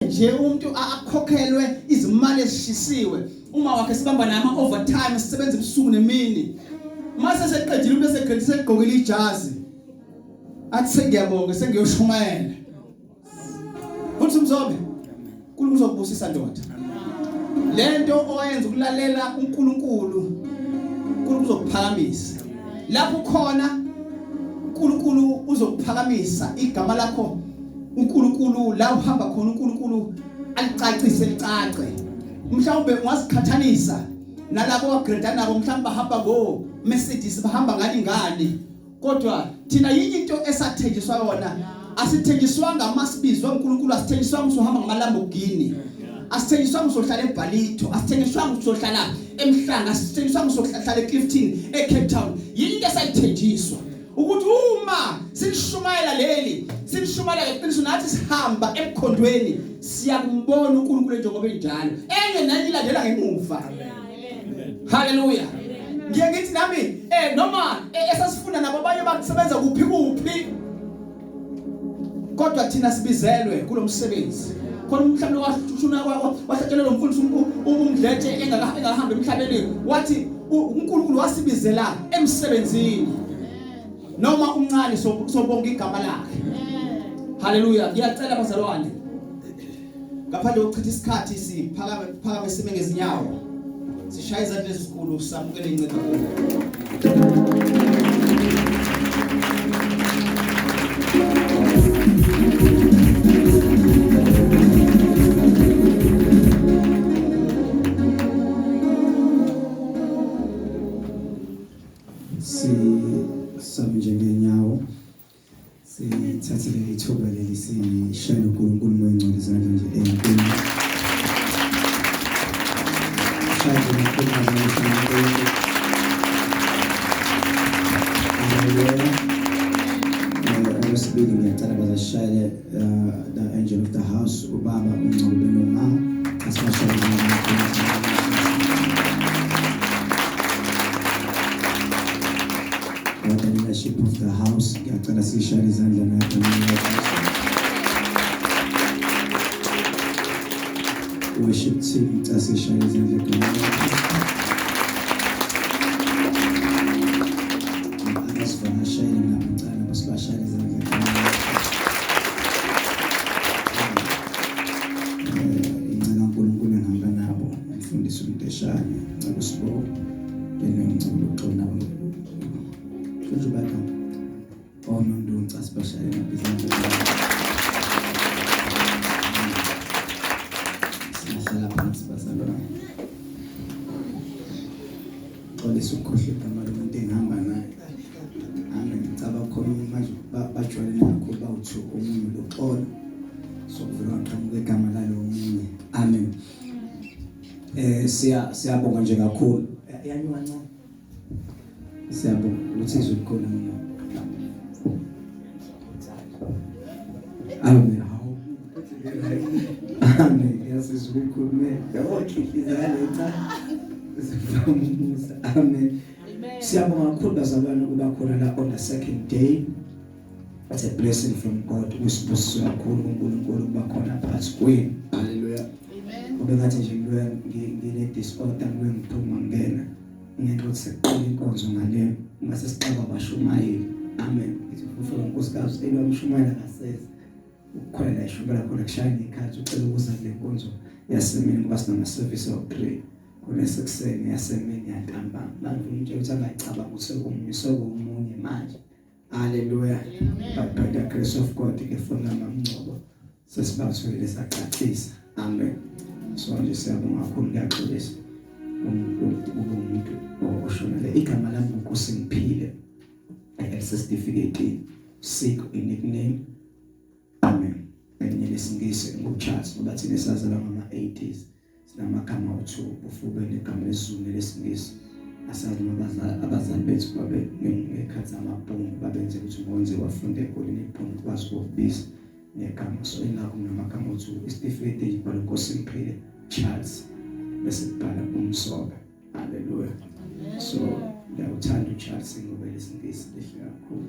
nje umuntu akhokhelwe izimali ezishisiwe uma wakhe sibamba nama overtime sisebenza ebusuku nemini mase seqedile umuntu eseqedile egqokile ijazi athi sengiyabonga sengiyoshumayela uthi Mzobe uNkulunkulu uzokubusisa ndoda lento oyenza ukulalela uNkulunkulu uzokuphakamisa lapho khona uNkulunkulu uzokuphakamisa igama lakho uNkulunkulu la uhamba khona uNkulunkulu alicacise licace mhlawumbe ungasikhathanisa nalabo wagreda nabo mhlawumbe bahamba ngo Mercedes bahamba ngani kodwa thina yinye into esathenjiswa yona asithenjiswanga amasibizwa uNkulunkulu asithenjiswanga usuhamba ngamaLambogini asithenjiswanga usohlala eBalito asithenjiswanga usohlala eMhlanga asithenjiswanga usohlala eClifton eCape Town yinye into esayithenjiswa ukuthi uma silishumayela leli silishumayela ngeqiniso nathi sihamba emkhondweni siyakumbona uNkulunkulu njengoba enjalo enye nayo ilandela ngemuva haleluya ngiye ngithi nami noma esasifuna nabo abanye bakusebenza kuphi kodwa thina sibizelwe kulomsebenzi khona umhlawumbe washuna wahlatshelwa lomfundisi umdletshe engahamba emhlabeni wathi uNkulunkulu wasibizela emsebenzini noma umncane sobonga igama lakhe haleluya ngiyacela bazalwane ngaphandle kokuchitha isikhathi siphakame sime ngezinyawo sishaya izandla ezinkulu samukele incebo njengenyawo sithathele ithuba leli sishaya uNkulunkulu moyengcwele izandla nje enkulu shaya uNkulunkulu okwesibili ngiyacela bazashayele the angel of the house ubaba uMzobe noma asibashayele the leadership of the house ngiyacela sishayele izandla nayo worship team sishayele izandla asifashayele nabantwana basibashayele izandla incela uNkulunkulu ngihamba nabo umfundisi uMdeshane ngicela usibonge ngicela uxolana Kujubaka omuntu uncasibashayela ngabizana sihlala phansi bazalwana xolisa ukhohle igama lomuntu engihamba naye ngicaba khona manje bajwayele nakho bawuthu omunye loxolo sokuvela waqhamuka igama lalo omunye amen siyabonga nje kakhulu yanyuka ncane siyabonga ukuthi izokhona mina amen amen yasizukulume yonke izaleta sifamusa amen siyabonga kakhulu bazalwane ukuba khona la on the second day. It's a blessing from God. Usibusiso kakhulu uNkulunkulu ukuba khona phakathi kwenu. Hallelujah. Amen. Ubekathi nje ngile disorder ngiphuma ngena ngento ukuthi seqala inkonzo ngale mase sicaba abashumayeli. Amen. Ngifuna unkosikazi elwa umshumayela ngasese ukukhwela ishubela khona kushayina ikhathi ucela ukuza kule nkonzo yasemini ngoba sinama service of prayer. Kule sekuseni yasemini yantambama. Manje umuntu uthi angacabanga ukuthi umunye manje. Hallelujah. But by the grace of God, ngifuna mamncoko sesibathwele sacacisa. Amen. So nje siyabonga kakhulu ngiyaxolisa. Umuntu oshonele igama lami uNkosi ngiphile. Certificate sick in nickname. Amen. Enye lesingisi ngoCharles ngoba thina sazalwa ngama-80s. Sinamagama uthu ufuke negama lesizulu lesingisi. Asazi abazali bethu babe ngekhathi amabhungu babenze ukuthi umonze wafunde ekoleni ibhungu kwazi ukubiza negama so inakho namagama uthu isitifiketi ibhala uNkosi ngiphile Charles bese kubhala uMzobe. Hallelujah. So ngiyawuthanda uCharles Mzobe lesingisi lihle kakhulu.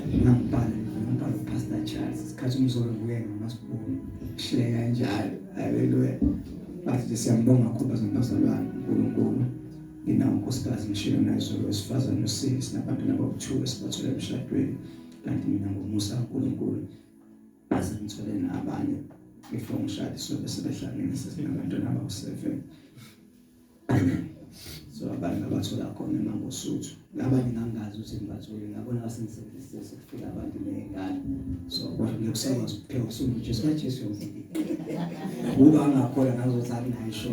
Ngibhala uPastor Charles isikhathi umzolo nguye ngamasiboni hleka kanjalo. Haleluya. Bathi siyambonga kakhulu bazalwane uNkulunkulu. Nginawo unkosikazi ngishilo nazo wesifazane nosisi nabantu nabawu2 esibathole emshadweni. Kanti mina ngomusa kaNkulunkulu base ngithole nabanye before ngishade so bese behlangene sesinabantu nabawu7. So abantu abathola khona eMangosuthu ngabanye ngangazi ukuthi ngibathole ngabona basengisebenzise sekufika abantu nengane so kodwa ngiyokuzama ukupheka uJesu kaJesu yomziki uba ngakhola ngazothi nayisho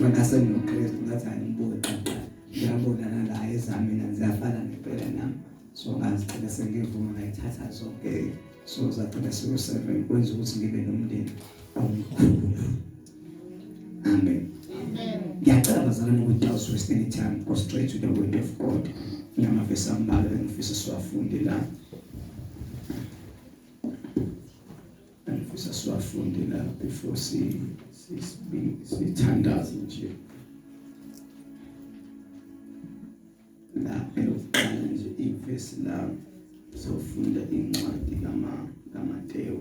ngase noKristu ngathi ayimbuke qala ngiyabona nala ezami mina ngiyafana ngempela nami so ngazicela sengivuma ngayithatha zonke so zathina siku7 kwenza ukuthi ngibe nomndeni omkhulu. Amen. Ngiyacela bazalwane ukuthi waste any time go straight to the word of God. Ngamavesi ambalwa engifisa siwafunde la. Engifisa siwafunde la before sithandaze nje. La eyokuqala nje ivesi la sofunda incwadi kaMathew.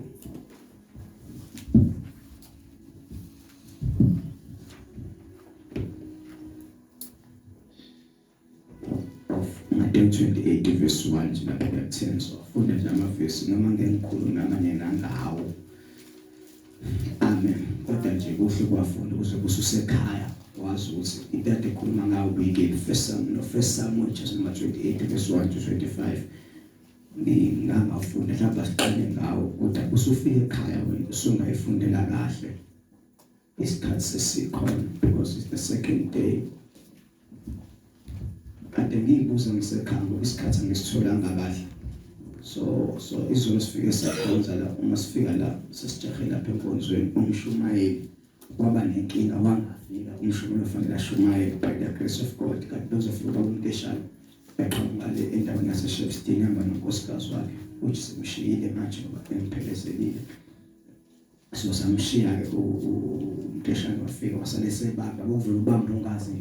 Matthew 28 verse 1 to 10 so funda nje amavesi noma ngengikhulu namanye nangawo. Amen. Kodwa nje kuhle kwafunda ukuze kususekhaya wazi ukuthi into ekhuluma ngayo buyike first Samuel chapter 28 verse 1 to 25. Ngingafunda lapha siqale ngawo kodwa usufike ekhaya wena usungayifundela kahle. Isikhathi sesikhona because it's the second day. Kade ngiyibuza ngisekhamba isikhathi ngisitholanga kahle so izolo sifike sakhonza la uma sifika la sesijahe lapha enkonzweni umshumayeli waba nenkinga wangafika umshumayeli ofanele ashumayele by the grace of God kanti uzofika umnteshana eqhamuka le endaweni yaseShefstone hamba nonkosikazi wakhe uthi simshiyile manje ngoba emphelezekile so samshiya ke umnteshana wafika wasale sebamba bovula ubamba ungazi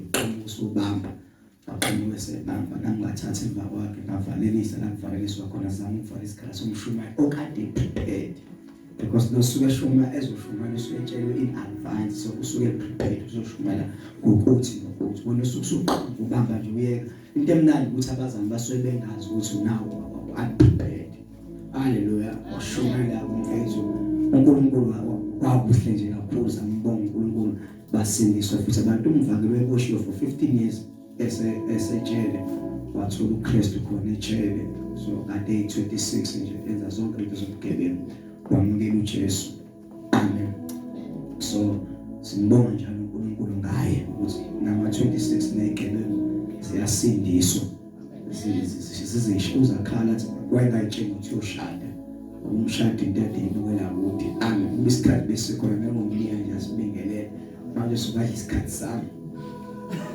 usubamba aphuma sebamba nangathatha emva kwakhe ngavalelisa la kuvaleliswa khona zami ukuvala isikhala somshumayeli okade prepared because nosuke eshuma ezoshumela usuyetshelwe in advance so usuke prepared uzoshumela ukuthi nokuthi wena usuke ubamba nje uyeka into emnandi ukuthi abazali basuke bengazi ukuthi unawo unprepared. Haleluya. Washumela umfethu uNkulunkulu wakuhle nje kakhulu sambonga uNkulunkulu basindiswa futhi abantu umvangelo weboshiwe for 15 years esetshele wathola uKristu khona etshele so kade 26 nje enza zonke izinto zobugebengu kwamukela uJesu. Amen. So simbonga njalo uNkulunkulu ngaye ukuthi nama 26 negebelo ziyasindiswa sizisho uzakhala athi wayengayitshela ukuthi uyoshada umshado into edinwela ukuthi amen kubisikhathi besikhona ngomliya nje asibingelele manje sokadla isikhathi sami.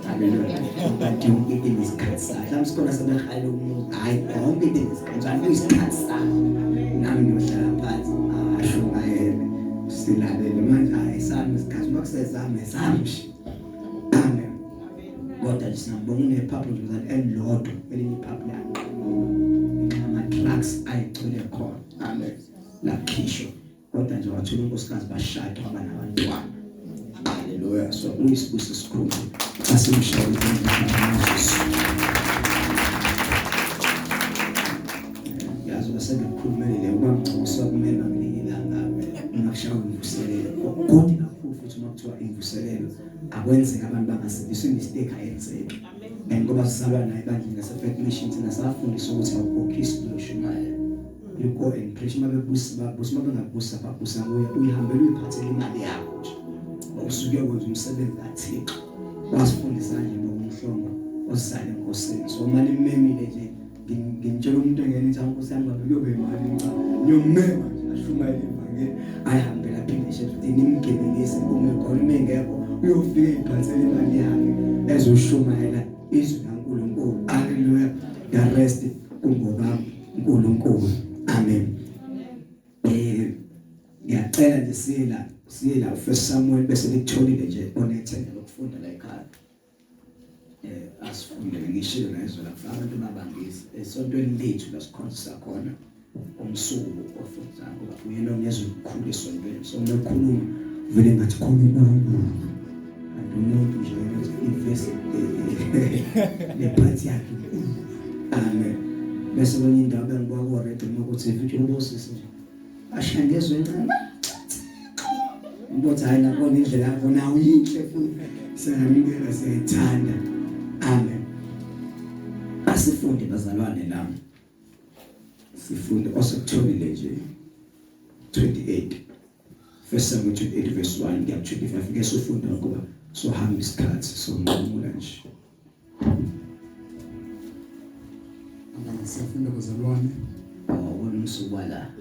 Haleluya. Kanti yonke into isikhathi sakhe mhlawumbe sikhona sebekhale umuntu hayi yonke into isikhathi sakhe isikhathi sami nami ngiyohlala phansi asho ngaye silalele manje hayi sami isikhathi makusezami sami. Amen. Kodwa sinabonga nephapho nje ukuthi elilodwa elinye iphapho lami ama drugs ayigcwele khona. Amen. Lakhishwa kodwa nje wathola unkosikazi bashada waba nabantwana. Haleluya. So uyisibusiso sikhulu asimshayele uJesu. Yazi basebekhulumelele ubamgcisa kumele ngelanga ngakushaya umvuselelo. Kodwa kakhulu futhi makuthiwa imvuselelo akwenzeka abantu bangasindiswa mistake ayenzeke. Ngoba sisalwa naye bandla ngase mission thina safundiswa ukuthi awukhokhisi loshumayela. You go and preach mabebusa mabengabusa babusa uyihambela uyiphathele imali yakho nje. Usuke wenza umsebenzi kaThixo. Wasifundisa nje ngomhlongo osale enkosini. So manje memile nje ngimtshela umuntu engene ukuthi inkosi yami ngabe kuyobe imali nca. Ngiyomema nje ashumayele ivangeli ayihambela phinde shefini imgebengise ume khona mengekho uyofika iphathele imali yakhe ezoshumayela izwi kaNkulunkulu. Haleluya. The rest kungoba uNkulunkulu. Amen. Ngiyacela nje siyela first Samuel bese litholile nje onethemba lokufunda la ekhaya. asifunde ngishilo nazo la kufaka abantu mabangisi esontweni lethu la sikhonza khona umsuku ofundisa ngoba uyena onyezwe ukukhulu esontweni so ngokukhuluma vele ngathi khona uNkulunkulu andomuntu nje invest nephathi yakhe amen bese kwenye indawo bengibuka ku ready ukuthi futhi ubosisi nje ashangezwe encane mbothi hayi nakho indlela yakho nawo yinhle futhi siyamikela siyayithanda amen asifunde bazalwane lami sifunde osekuthobile nje 28 First Samuel 28 verse 1 kuya 25 ngeke sifunda ngoba sohamba isikhathi sonqumula nje amanye sifunda bazalwane wonke la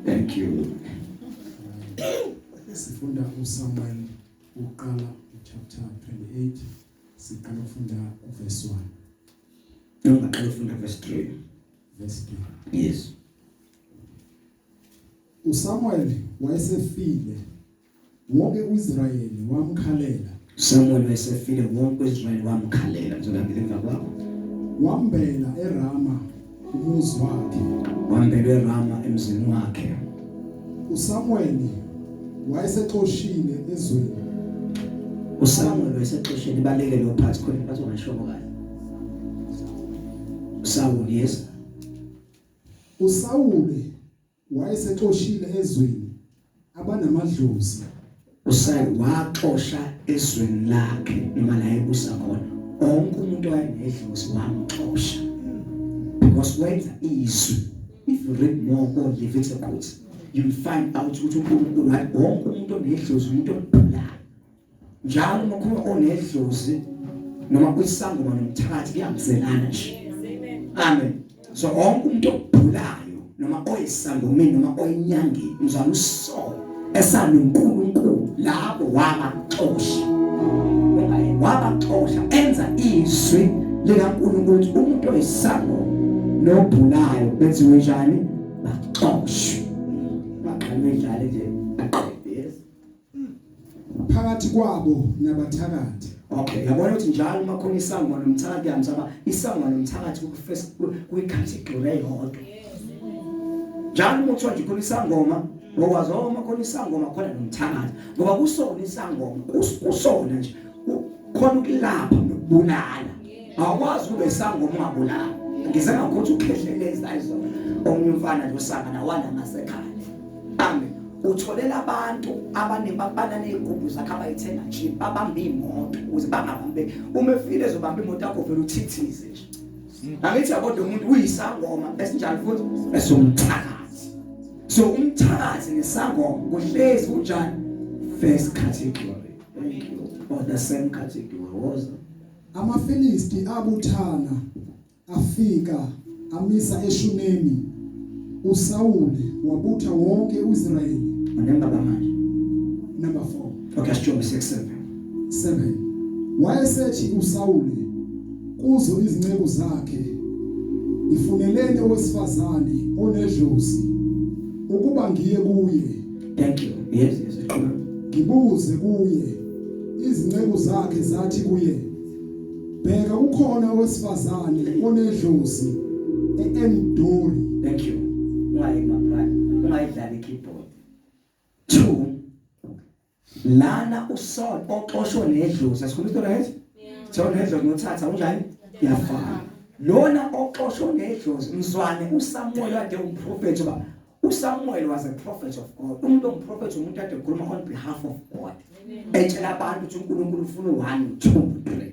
thank you sifunda uSamuel uqala chapter 28 siqala ufunda verse 1 noma qala ufunda verse 3 verse 3 yes uSamuel wayesefile wonke uIsrayeli wamkhalela Samuel wayesefile wonke uIsrayeli wamkhalela ngizolambile emva kwakho wambela eRama umuzi wakhe wambela eRama emzini wakhe uSamuel wayesexoshile ezweni uSamuel wayesexoshile baleke lo phansi khona imphathi ongashobo kahle Saul yes uSawule wayesexoshile ezweni abanamadlozi uSaul waxosha ezweni lakhe noma la ebusa khona onke umuntu owayenedlozi wamxosha because wenza izwi if you read more on Leviticus you will find out ukuthi uNkulunkulu hayi wonke umuntu onedlozi umuntu obhulayo njalo uma onedlozi noma kwisangoma nomthakathi kuyamzelana nje amen so wonke umuntu obhulayo noma oyisangomeni noma oyinyangeni uzama usola esanoNkulunkulu lapho wabaxosha wabaxosha enza izwi likaNkulunkulu ukuthi umuntu oyisango nobhulayo benziwe njani baxoshwe baqhamuke njalo nje aqedezi phakathi kwabo nabathakathi okay yabona ukuthi njalo uma khona isango nomthakathi yamsaba isango nomthakathi kwi-category eyodwa njalo uma kuthiwa nje khona isangoma ngokwazi uma khona isangoma khona nomthakathi ngoba kusona isangoma kusona nje khona ukulapha nokubulala awukwazi kube isangoma ungabulala ngize ngakuthi ukhehleleza izo omunye umfana nje usanga nawana ngasekhaya amen utholela abantu abanebabana nezigubu zakhe abayithenga nje babamba imoto ukuze bangabambe uma efile ezobamba imoto yakho vele uthithize nje angithi yabona umuntu uyisangoma esinjalo futhi esomthakathi so umthakathi nesangoma kuhlezi kunjani first category thank you or the same category was amaFilisti abuthana afika amisa eShunemi uSawule wabutha wonke uIsrayeli number manje number 4 okay stroke 7 wayesethi uSawule kuzo izinceku zakhe ifuneleni owesifazane onedlozi ukuba ngiye kuye thank you yes ngibuze kuye izinceku zakhe zathi kuye bheka kukhona owesifazane onedlozi eEndori thank you ungayidlala ikeyboard 2 lana uSaul oxoshwe nedlozi asikhuluma into right John nedlozi nothatha unjani yafana lona oxoshwe nedlozi mzwane uSamuel wade umprofeti ba uSamuel was a prophet of God umuntu ongumprofeti umuntu ade ukhuluma on behalf of God etshela abantu ukuthi uNkulunkulu ufuna 1 2 3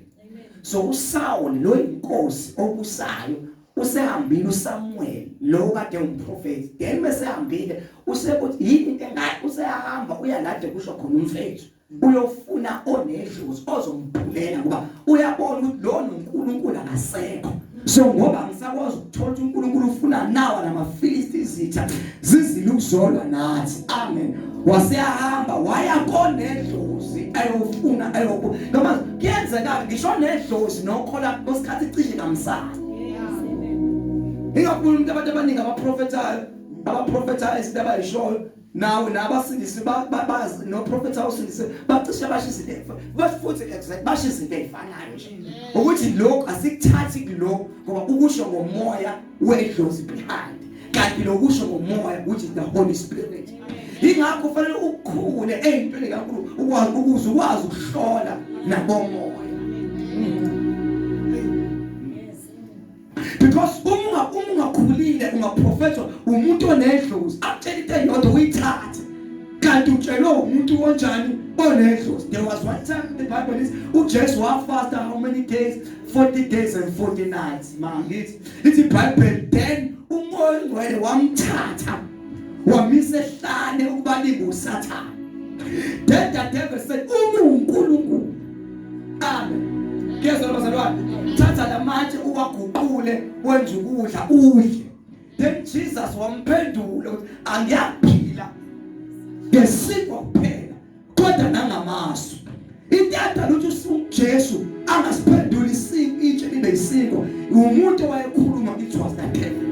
so uSaul lo inkosi obusayo usehambile uSamuel lo kade umprofeti then mesehambile usekuthi yini into engayi usehamba uyalade kusho khona umfethu uyofuna onedlozi ozombhulela ngoba uyabona ukuthi lo uNkulunkulu akasekho so ngoba ngisakwazi ukuthola uNkulunkulu ufuna nawa namaFilisti izitha zizile ukuzolwa nathi amen waseyahamba waya konedlozi ayofuna noma kuyenzeka ngisho nedlozi nokhola osikhathi cishe kamsana ingakubona umuntu abantu abaningi abaprofetayo izinto abayishoyo Now nabasindisi bazi no prophet awusindise bacishe bashizile bafuthi exact bashizile efanayo nje ukuthi lokho asikuthathi kuloko ngoba ukusho ngomoya wedlozi behind kanti lokusho ngomoya which is the Holy Spirit. Ingakho kufanele ukukhule empilweni kaNkulunkulu ukwazi ukuhlola nabomoya. Because ungakhulile ungaprofetwa umuntu onedlozi akutshela into eyodwa uyithathe kanti utshelwe umuntu onjani onedlozi. There was one time the Bible is uJesu wafasta how many days? 40 days and 40 nights. Man, it's the Bible. Then umoya ngcwele wamthatha wamisa ehlane ukubaliba uSathane. Then the devil said uNkulunkulu. Amen. Ngezwe bazalwane thatha lamatshe uwaguqule wenze ukudla udle. Then Jesus wamphendula ukuthi angiyaphila ngesikwa kuphela kodwa nangamasu. Intanda ukuthi uJesu angasiphendula isinto itshe libe isinto umuntu owayekhuluma it was the devil.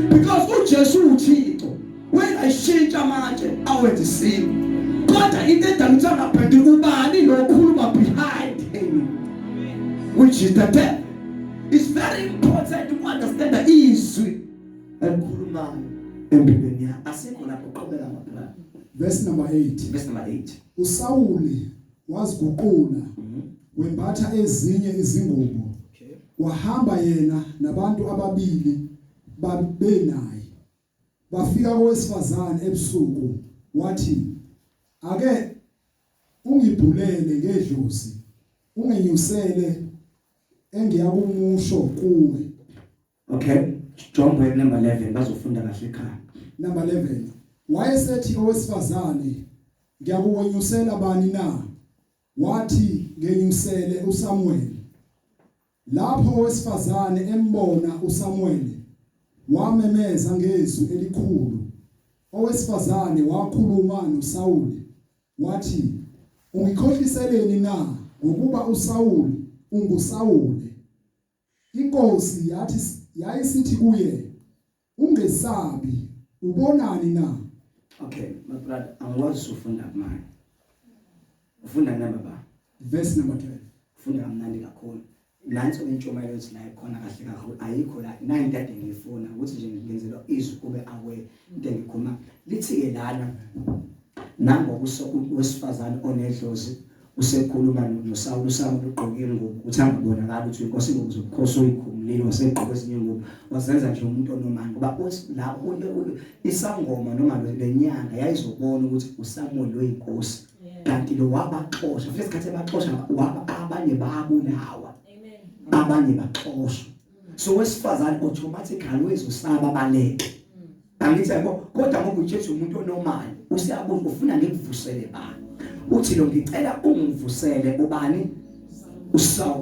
Because uJesu uThixo wena ishintsha manje awenze isinto kodwa intanda ukuthi angaphendula ubani lokhuluma behind him which is the devil. It's very important to understand the izwi elikhulumayo empilweni yakho. Asikho lapho uqhubeka ngapha. Verse number 8. Verse number 8. uSawuli waziguqula wembatha ezinye izingubo. Wahamba yena nabantu ababili babenaye. Bafika kowesifazane ebusuku wathi ake ungibhulele ngedlozi ungenyusele engiyakumusho kuwe. Okay, John word number 11 bazofunda kahle ekhaya. Number 11. Wayesethi owesifazane ngiyakuwenyusela bani na? Wathi ngenyusele uSamuel. Lapho owesifazane embona uSamuel wamemeza ngezwi elikhulu. Owesifazane wakhuluma noSawuli wathi ungikhohliseleni na ngokuba uSawuli unguSawuli? Inkosi yayisithi kuye ungesabi ubonani na? Okay, my brother, angikwazi ufunda manje. Ufunda namba ba? Verse number 12. Ufunda kamnandi kakhulu. Nansi intshumayelo ethi la ikhona kahle kakhulu. Ayikho la 9 kade ngifuna ukuthi nje ngenzela izwi kube aware into engikhuluma. Lithi ke lana namba wesifazane onedlozi usekhuluma noSawuli. uSawuli ugqoke ingubo uthi angabonakala ukuthi inkosi ngokukhoso ikhumulile wasegqoka ezinye ingubo wasenza nje umuntu onomani ngoba la isangoma noma lenyanga yayizobona ukuthi uSamuel oyinkosi kanti lo wabaxosha futhi isikhathi ebaxosha abanye babulawa abanye baxoshwa. So wesifazane automatically wezosaba baleke. Angithi yabo kodwa ngoba uJesu umuntu onomani usiyabuza ufuna ngikuvusele bani. Uthi lo ngicela ungivusele ubani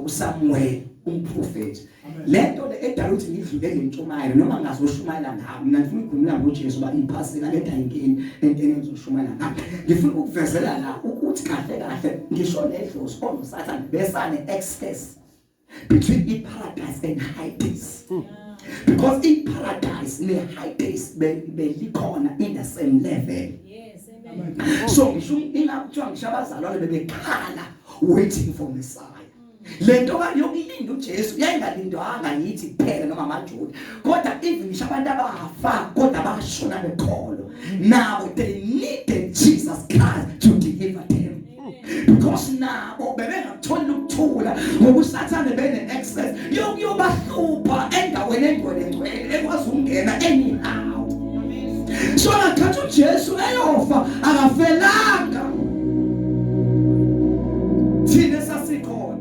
uSamuel umprofeti. Lento edala ukuthi ngidlule ngentshumayelo noma ngazoshumayela ngawo mina ngifuna ukukhuluma ngoJesu ba iphasela lenta inkini enteni engizoshumayela ngawo. Ngifuna ukuvezela la ukuthi kahle kahle ngisho nedlozi onoSathane besane excess between paradise and Hades. Because in paradise and Hades belikhona in the same level. Yes, amen. So ngisho ingakuthiwa ngishabazalwane bebekhala waiting for Messiah. Lento yokulinda uJesu yayingalindwanga yithi kuphela noma amaJuda kodwa even ngisho abantu abafa kodwa bashona bekholo nabo they needed Jesus Christ to deliver them. Because nabo bebengatholi ukuthula ngokusathane bene access yokuyobahlupha endaweni engcwele ekwazi ukungena anyhow. So akathu uJesu eyofa akafelanga thina sasikhona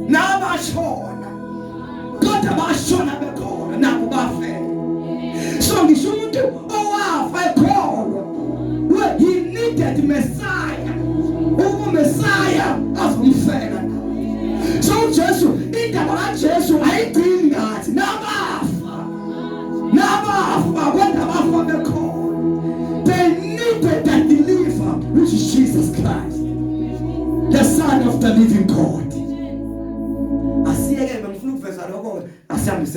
nabashona kodwa bashona bekhona nabo bafela. So ngisho umuntu owafa ekhona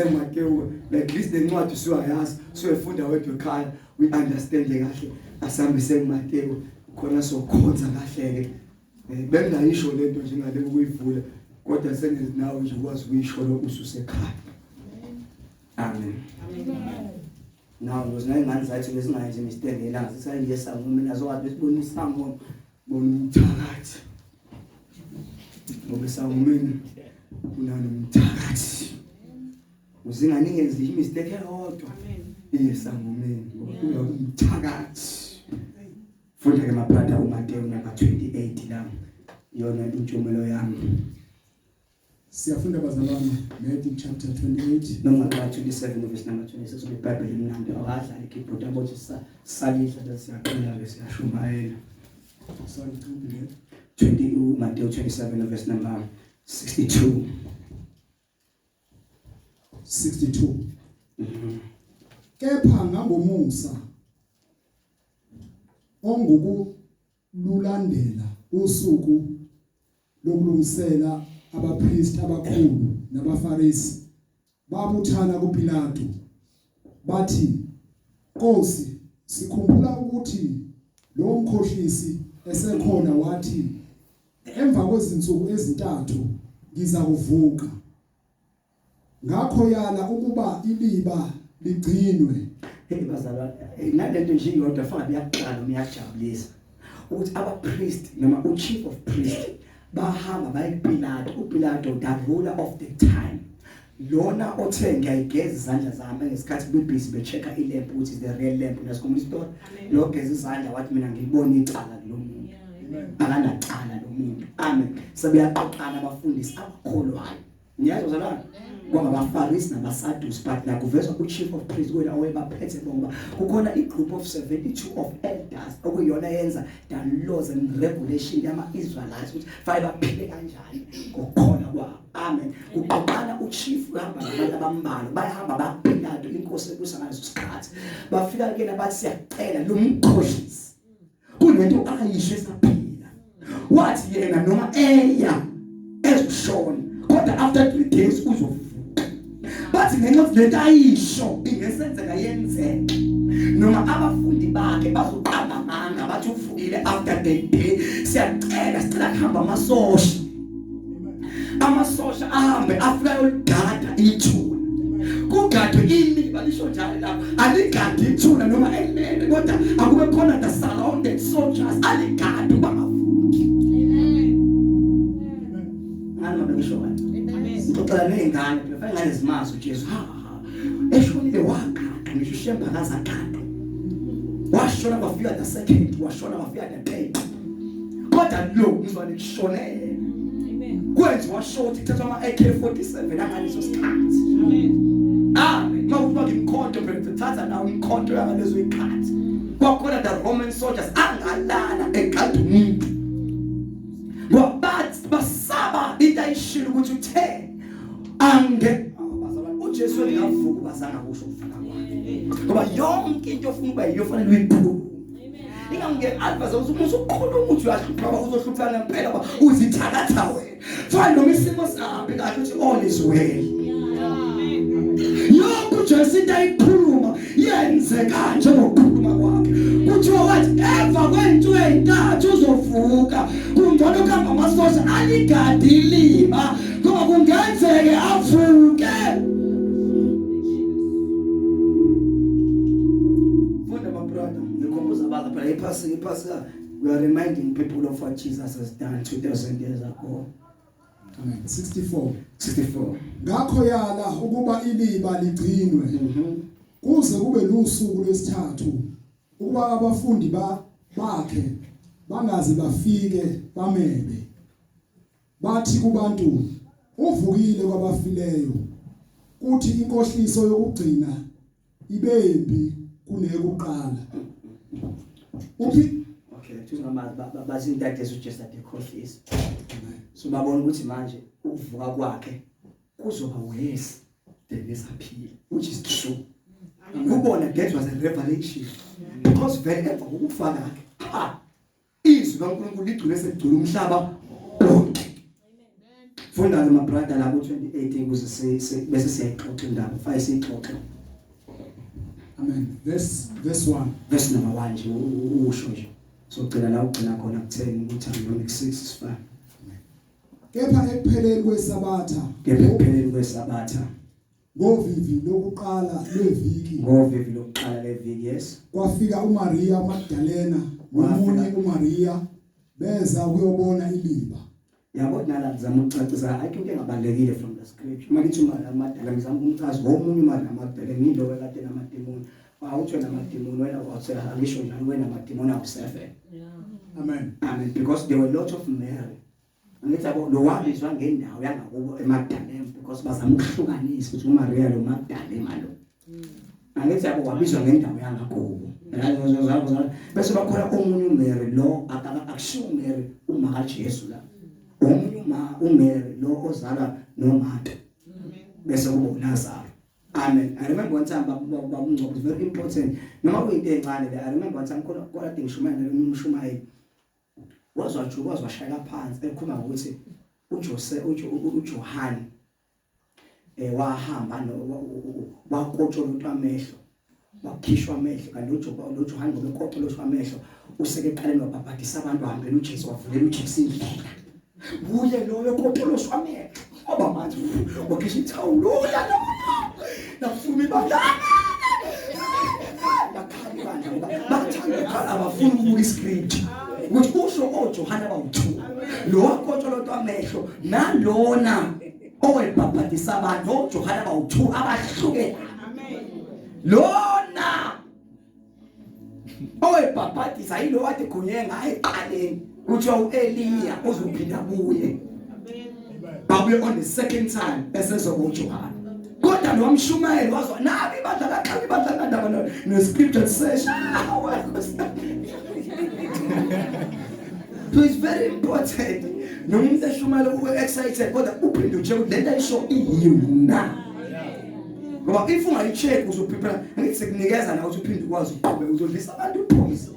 Mathew, like this the ncwadi siwayazi soyefunda wedwa ekhaya we understand kahle asihambise Mathew khona sokhonza kahle ke bengayisho lento njengale ukuyivula kodwa senginawo nje ukwazi ukuyisho lo ususekhaya. Amen. Now was no man zathi besingayenzi mistake elanga sisayinje sango mina azokwazi besibonisa sango bonumthakathi. Ngoba sango mina kunani umthakathi. Uzinganikezi imistake eyodwa. Iyesango mina kuya umthakathi. Funda ke mabrada uMathew number 28 la. Yona intshumayelo yami. Siyafunda bazalwane Matthew chapter 28 noma 27 verse number 26 beBhayibheli imnandi akadla ikeyboard abothi salihla lesiyaqina lesiyashumayela. sorry to be 20 Mathew 27 verse number 62. Kepha ngangomusa ongukululandela usuku lokulungisela abapriest abakhulu nabafarisi babuthana kuPilato bathi Nkosi sikhumbula ukuthi lo mkhohlisi esekhona wathi emva kwezinsuku ezintathu ngiza kuvuka. Ngakho yana ukuba iliba ligcinwe. Bazalwane nalento nje iyodwa fana biyaqala umyajabulisa ukuthi abapriest noma uchief of priest bahamba bayiPilato uPilato the ruler of the time lona othe ngiyayigeza izandla zami ngesikhathi bebhizi bechecka ilamp ukuthi the real lamp nasikhumula isitory lo geza izandla wathi mina ngibona icala kulomuntu akanacala lo muntu. Amen. Sebeyaqoqana abafundisi abakholwayo niyazi bazalwane kwabafarisi nabaSaddusi but la kuvezwa uchief of priest kwena owebaphethe bomba kukhona igroup of 72 of elders okuyona yenza the laws and regulation yama-Israelites ukuthi fanele baphile kanjani ngokukhona kwabo. Amen. Kuqoqana uchief uhamba nabantu abambalwa bayahamba baPilato inkosi ebusa ngaleso sikhathi bafika ke nabathi siyacela lo mkhohlisi kunento ayisho esaphila wathi yena noma eya ezishona kodwa after 3 days uzovuka. Bathi ngenxa lento ayisho ingesenzeka yenzeke noma abafundi bakhe bazoqamba amanga bathi uvukile after the day sicela kuhamba amasosha ahambe afika yolgada ithuna kugadwe iliba lisho njalo lapho aligadi ithuna noma elele kodwa akube khona the surrounded soldiers aligadi bangavuki. Ngani mabekisho wani ngixoxela nezingane befana ngane zimazi uJesu eshonile wagada ngisho shemba kazagada washona bafika the second washona bafika the third kodwa lo ngizwane kushonela kwenziwa short ithatha ama AK47 angaleso sikhathi. Amen. Mawuba ngimkhonto bethatha nawo imkhonto yangalezo ikhathi kwakhona the Roman soldiers angalala egada umuntu wabathi basaba into ayishilo ukuthi uthe ange bazalwane uJesu engavuka bazanga kusho ukufana kwakhe ngoba yonke into ofuna ukuba yiyo fanele uyiphule. Ingamnge-advise ukuthi ukhuluma ukuthi uyahlupha uzohluphana ngempela ngoba uzithalatha wena fana noma isimo sihambe kahle uthi all is well. Yonke uJesu into ayikhuluma yenzeka njengokukhuluma kwakhe kuthiwa wathi emva kwey'nsuku ey'ntathu uzovuka kungcono kuhamba amasosha aligadi iliba ngoba kungenzeke avuke. Pastor, we are reminding people of what Jesus has done 2000 years ago. Amen. 64. Ngakho yana ukuba iliba ligcinwe kuze kube lusuku lwesithathu ukuba abafundi bakhe bangaze bafike bamebe bathi kubantu uvukile kwabafileyo kuthi inkohliso yokugcina ibembi kunekuqala. Okay, bazintathe uJesu at the cross. So babona ukuthi manje ukuvuka kwakhe kuzoba worse than lesaphila, which is true. Ubona that was a revelation. Because very emva kokufa kwakhe izwi kaNkulunkulu ligcwele segcwele umhlaba wonke. Funda ke my brother la ku28 ukuze bese siyayixoxa indaba. Faya siyixoxe. Amen. Verse 1. Verse number 1 nje usho nje. So cela la ugcina khona ku10 uthando ku6 isifana. Kepha ekupheleni kwesabatha. Kepha ekupheleni kwesabatha. Ngovivi lokuqala leviki. Ngovivi lokuqala leviki yes. Kwafika uMaria Magdalena nomunye uMaria beza ukuyobona iliba. Yabo nala ngizama ukucacisa ayikho into engabalekile from the scripture. Malithi uMaria Magdalena ngizama ukumchaza ngomunye uMaria Magdalena ngilo wekade namademoni. Awutsho namademoni wena wathela angisho njalo wena namademoni awusefe. Amen. Amen. Because there were a lot of Mary. Angithi abo lo wabizwa ngendawo yangakubo eMagdalena because bazama ukuhlukanisa ukuthi uMaria lo Magdalena lo. Angithi abo wabizwa ngendawo yangakubo. Bese bakhona omunye uMary lo akushiwo uMary uma kaJesu la. Omunye uMary lo ozala noMartha. Bese kuba uLazarus. Amen. I remember one time babunqobo is very important. Noma kuyinto encane le. I remember one time khona ngishumana nomshumayeli. Wazwa shayela phansi ekhuluma ukuthi uJohane wahamba wakotshola umuntu amehlo. Wakhishwa amehlo kanti uJohane ngoba eqoqelwa amehlo useke eqaleni wabhabhadisa abantu ahambele uJesu wavulela uJesu indlela. Buye lo eqoqelwa amehlo oba manje wakhishwa ithawulo nafumi badala bakhali bandla bathanda abafuna ukubuka iscript ukuthi usho oJohane abawu2 lo wakotshola amehlo nalona owebhabhadisa abantu oJohane abawu2 abahluke. Lona owebhabhadisa yilo wade khonye ngaye eqaleni kuthiwa uEliya uzophinda buye. Babuye on the second time esezoba uJohane. Kodwa lo wamshumayeli wazwa nabi badlala xabi badlala ndaba no scripture says so it's very important. Nomuntu eshumayela ube excited kodwa uphinde nje le nto ayisho iyuna. Ngoba if ungayicheck uzoprepare angithi sekunikeza na ukuthi uphinde ukwazi ukuqhubeka uzodlisa abantu poison.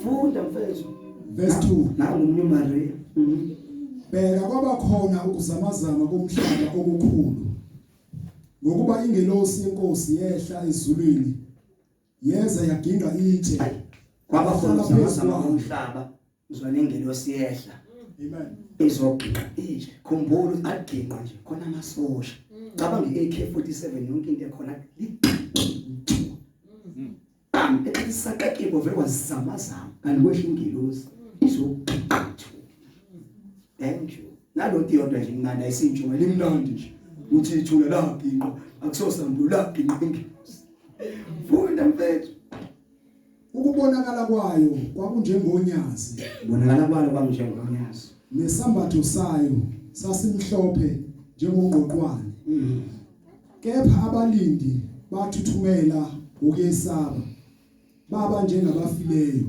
Funda mfethu. Verse 2. Nawo umunye uMaria. Bheka kwaba khona ukuzamazama komhlaba okukhulu. Ngokuba ingelosi yenkosi yehla ezulwini. Yeza yaginqa itshe. Kwaba khona ukuzamazama komhlaba uzwana ingelosi yehla. Amen. Izoginqa itshe. Khumbula aginqa nje khona amasosha. Cabanga iAK47 yonke into ekhona isaqekibo vele wazamazama kanti kwehla ingelosi izoginqa. Thank you. Nalonto yodwa nje ngana isintshumo limnandi nje. Uthi ithula la ginqo akusosambula ginqo ingelosi. Funda mfethu. Ukubonakala kwayo kwakunjengonyazi. Bonakala kwayo kwakunjengonyazi. Nesambatho sayo sasimhlophe njengongqoqwane. Kepha abalindi bathuthumela ukuyesaba. Baba njengabafileyo.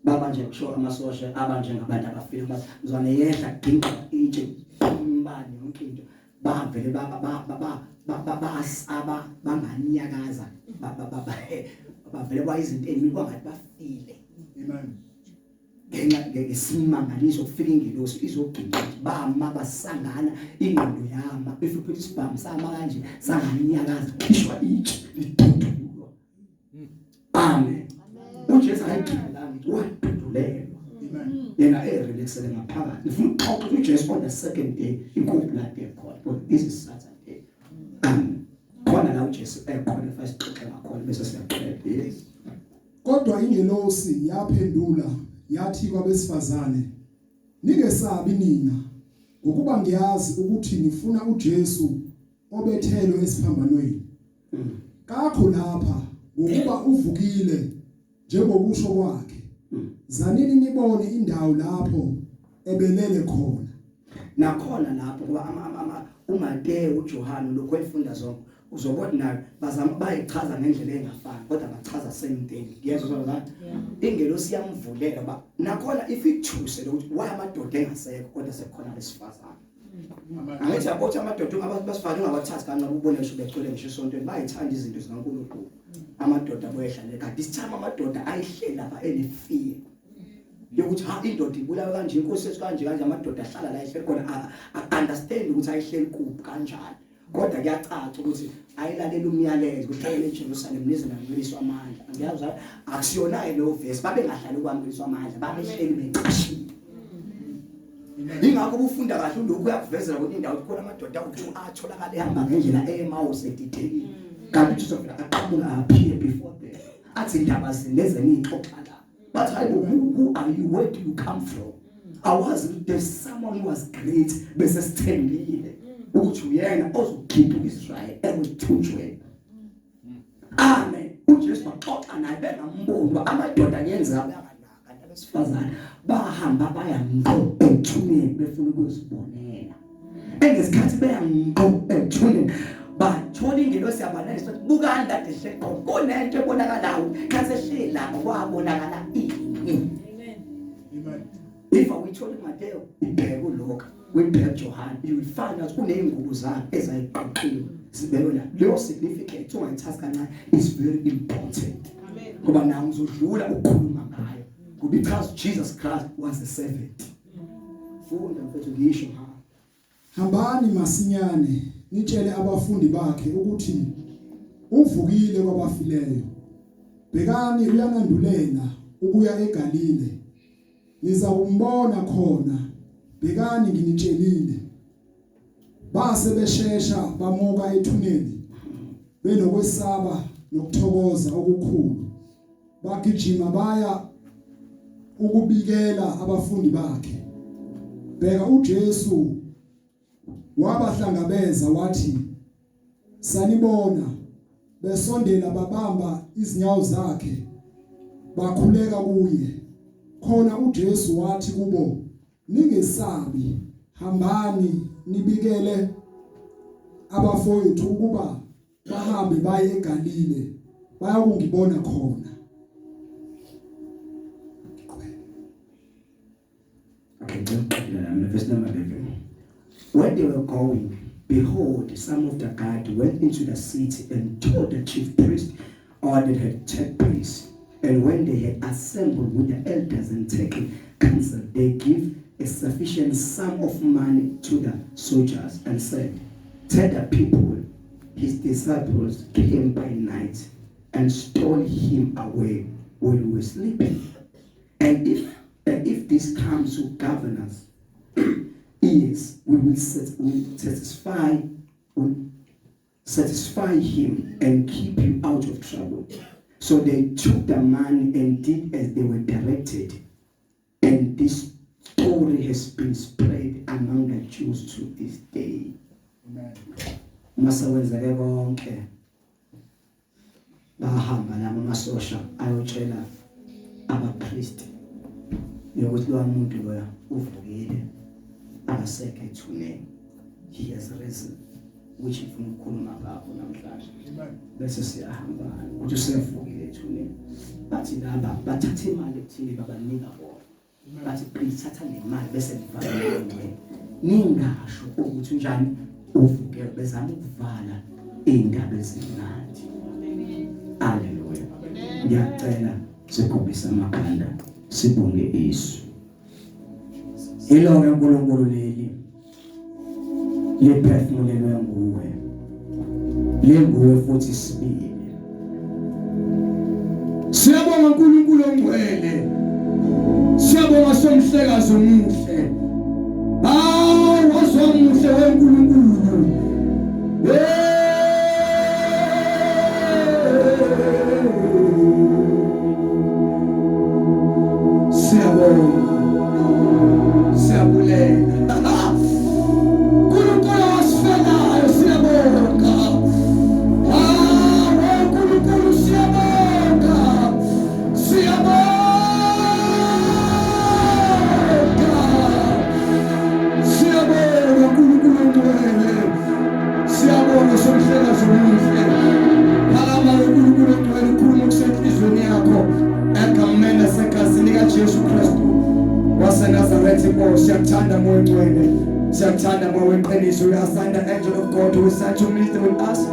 Baba nje kusho amasosha abanje ngabantu abafile bazwana yehla ginqa itshe umbani yonke into. Bavele basaba banganyakaza bavele kwayizinto emini kwangathi bafile. Amen. Ngesimangaliso kufika ingelosi izoginqa bama basangana ingqondo yama bese phethe isibhamu sama kanje sanganyakaza khishwa itshe lidudulwa. Amen. uJesu ayigcina ngithi wadudulelwa. Amen. Yena erelaxele ngaphakathi. Ngifuna ukuxoxa uJesu on the second day inkukhu lakhe ekhona but this is Saturday. Khona la uJesu ekhona first xoxa ngakhona bese siyaqeda. Yes. Kodwa ingelosi yaphendula yathi kwabesifazane, ningesabi nina ngokuba ngiyazi ukuthi nifuna uJesu obethelwe esiphambanweni. Kakho lapha ngokuba uvukile njengokusho kwakhe. Zanini nibone indawo lapho ebelele khona. Nakhona lapho ngoba uMathew uJohane lokho efunda zonke uzobona nayo bazama bayichaza ngendlela engafani kodwa bachaza same thing. Ngiyezwa ngathi ingelosi yamvulela ba nakhona if ithuse ukuthi why amadoda engasekho kodwa sekukhona lesifazana. Angithi abathi amadoda abasifana ngabathatha kanti ngabubona ngisho becwele ngisho isontweni bayithanda izinto zikaNkulunkulu. Amadoda boyehlale kanti isithama amadoda ayihlela lapha enefear. yokuthi ha indoda ibulawa kanje inkosi yethu kanje amadoda ahlala la ehleli khona understand ukuthi ayihleli kuphi kanjani kodwa kuyacaca ukuthi ayilalela umyalezo kuhlale eJerusalem nizinamliswa amandla ngiyazi akusiyona lo verse babengahlali ukwamuliswa amandla babehleli beqashiwe ingakho ubufunda kahle lokhu uyakuvezela ukuthi indawo ikhona amadoda atholakala ehamba ngendlela eMaus edidekile kanti uJesu aqhamuka appear before them athi indaba zineze ngixoxala but who are you, where do you come from? I was there's someone who was great bese sithembile ukuthi uyena ozokhipha uIsrael ekuthunjweni amen uJesu waxoxa naye bengambono amadoda ayenza abanaka nabesifazane bahamba baya ngqo ethuneni befuna ukuzibonela engesikhathi beya ngqo ethuneni bathola ingelosi yabanelisa buka ndade hleqo kunento ebonakalayo kase shela kwabonakala ini amen if we told Mathew ibheke uLuka webheke John you will find out kuneyingubo zakhe ezayiqoqiwe sibekwe la leyo significant ungayithatha kancane is very important amen ngoba nawe uzodlula ukukhuluma ngayo because Jesus Christ was a servant funda mfethu ngisho hambani masinyane nitshele abafundi bakhe ukuthi uvukile kwabafileyo bhekani uyanandulela ukuya eGalile niza kumbona khona bhekani nginitshelile base beshesha bamuka ethuneni benokwesaba nokuthokoza okukhulu bagijima baya ukubikela abafundi bakhe bheka uJesu wabahlangabeza wathi sanibona besondela babamba izinyawo zakhe bakhuleka kuye khona uJesu wathi kubo ningesabi hambani nibikele abafowethu ukuba bahambe baye eGalile bayakungibona khona. Okay, verse number 11. When they were going, behold, some of the guard went into the city and told the chief priest all that had taken place. And when they had assembled with the elders and taken counsel, they gave a sufficient sum of money to the soldiers and said, tell the people, his disciples came by night and stole him away when we were sleeping. And if this comes to govern us, yes, we will satisfy him and keep you out of trouble. So they took the money and did as they were directed. And this story has been spread among the Jews to this day. Amen. Masawenzeke bonke bahamba lama masosha ayotshela abapriest yokuthi lo muntu loya uvukile akasekho ethuneni, he has risen, which ifuna ukukhuluma ngakho namhlanje. Bese siyahamba ukuthi usevukile ethuneni, bathi laba bathatha imali ethile babanika bona, bathi please thatha nemali bese nivalele ningasho ukuthi njani uvuke bezama ukuvala indaba ezimnandi. Haleluya. Ngiyacela sikhombisa amakhanda sibonge Yesu. Ilo uNkulunkulu leli liphefumulelwe nguwe. Linguwe futhi sibili. Siyabonga uNkulunkulu ongcwele. Siyabonga somhlekazi omuhle. Wazwa umuhle weNkulunkulu. We assign the angel of God who is sent to minister with us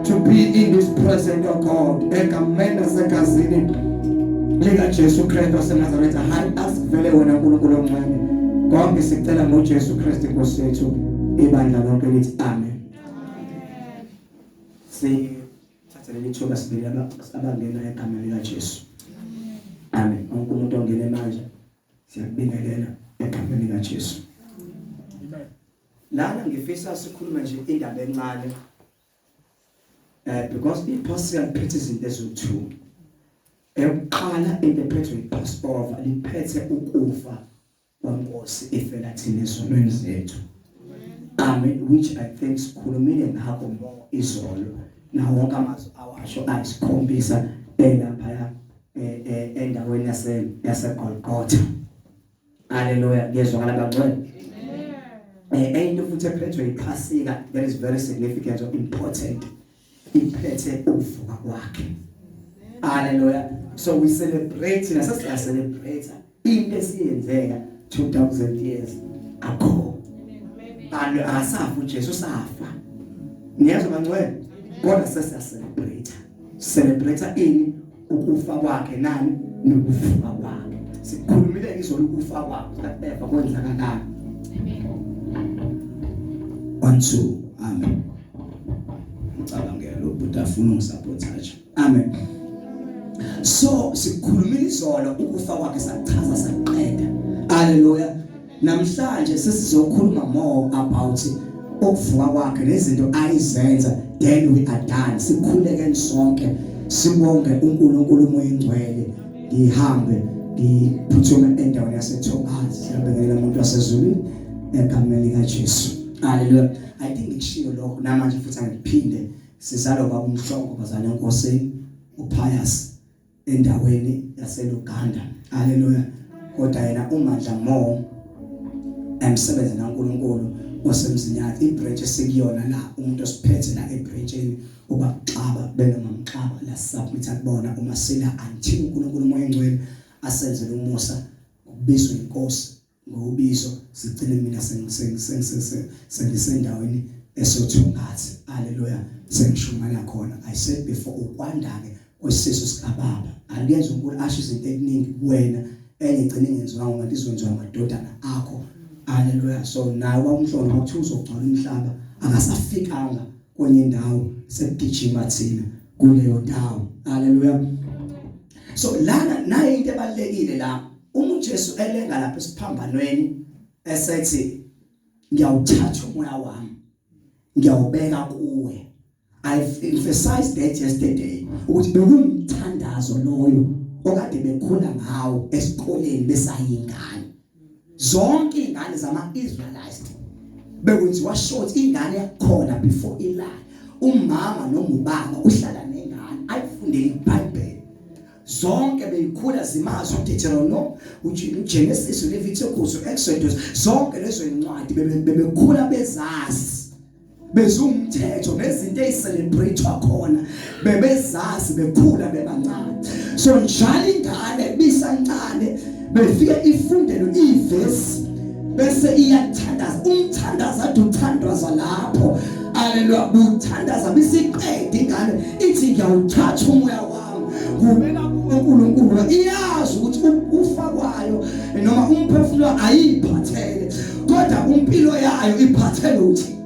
to be in this present of God. Ekamenda sekazini lika Jesu Kristu waseNazaretha hayi asivele wena uNkulunkulu omncane konke sicela ngoJesu Kristu Nkosi yethu ibandla lonke lithi amen. Sithathe leli thuba sibili abangena egameni likaJesu. Amen. Umuntu ongena manje siyabingelela egameni likaJesu. Amen. Lana ngifisa sikhulume nje indaba encane. Because iPassively liphethe izinto eziwu-2. Eyokuqala into ephethwe iPassover liphethe ukufa kweNkosi efela thina ezonweni zethu. Amen. Which I think sikhulumile ngakho more izolo. Nawo wonke amazwi awasho ayisikhombisa lapha endaweni yaseGolgotha. Hallelujah. Ngiyezwakala bangcwele. Into futhi ephethwe iPhasika that is very significant or important. Iphethe ukuvuka kwakhe. Hallelujah. So we celebrate, celebrate into esiyenzeka 2000 years ago. And asafa uJesu safa. Niyazwa bangcwele? Kodwa celebrate ini ukufa kwakhe nani nokuvuka kwakhe. Sikhulumile izolo ukufa kwakhe kaTheva kwenzakalani. Amen. 1 2 amen. Ngicabangela ukuthi afuna ungisupportaje. Amen. So sikhulumile izolo ukufa kwakhe sachaza saqeda. Hallelujah. Namhlanje sesizokhuluma more about ukuvuka kwakhe nezinto ayizenza then we are done. Sikhuleke sonke sibonge uNkulunkulu umoya engcwele. Ngihambe ngiphuthume endaweni yaseThomazi. Siyabingelela umuntu wasezulwini egameni likaJesu. Hallelujah. I think ngishiyo lokho namanje futhi angiphinde sizalo baba umhlongo bazana enkosini uPius endaweni yaseLuganda. Hallelujah. Kodwa yena umandla more emsebenzi naNkulunkulu osemzinyathi ibranch esikuyona la umuntu osiphethe la ebranchini ubaxaba bengamxaba la submit akubona uma sila until uNkulunkulu umoya engcwele asenzele umusa ukubizwa inkosi ngokubizo sicela mina sengisendaweni esothungathi. Hallelujah. Sengishumana khona. I said before ukwandake kwesiso sikababa aliyenza uNkulunkulu asho izinto eziningi kuwena engigcine ngenziwa ngoba izwenziwa amadodana akho. Hallelujah. So nawe umhlobo ukuthi uzogcwala umhlaba angasafikanga kwenye indawo sekugijima thina kuleyo ndawo. Hallelujah. So lana naye into ebalekile la uJesu elenga lapha esiphambanweni esethi ngiyawuthatha umoya wami ngiyawubeka kuwe. I've emphasized that yesterday ukuthi bekumthandazo loyo okade bekhula ngawo esikoleni besayingane. Zonke ingane zama-Israelites bekwenziwa short ingane yakhona before ilala. Umama noma ubaba uhlala nengane ayifundele iBhayibheli. Zonke beyikhula zimazi uDeuteronomy, uGenesis, uLeviticus, uExodus, zonke lezo incwadi bebekhula bezazi. Bezumthetho nezinto ezicelebratewa khona bebezazi bekhula bebancane. So njalo ingane bisancane befike ifundelo ivesi bese iyathandaza umthandaza athi uthandaza lapho. Hallelujah. Uthandaza bisiqede ingane ithi ngiyawuthatha umoya wami kubeka uNkulunkulu iyazi ukuthi ufa kwayo noma umphefumulo ayiphathele kodwa impilo yayo iphathele uthi.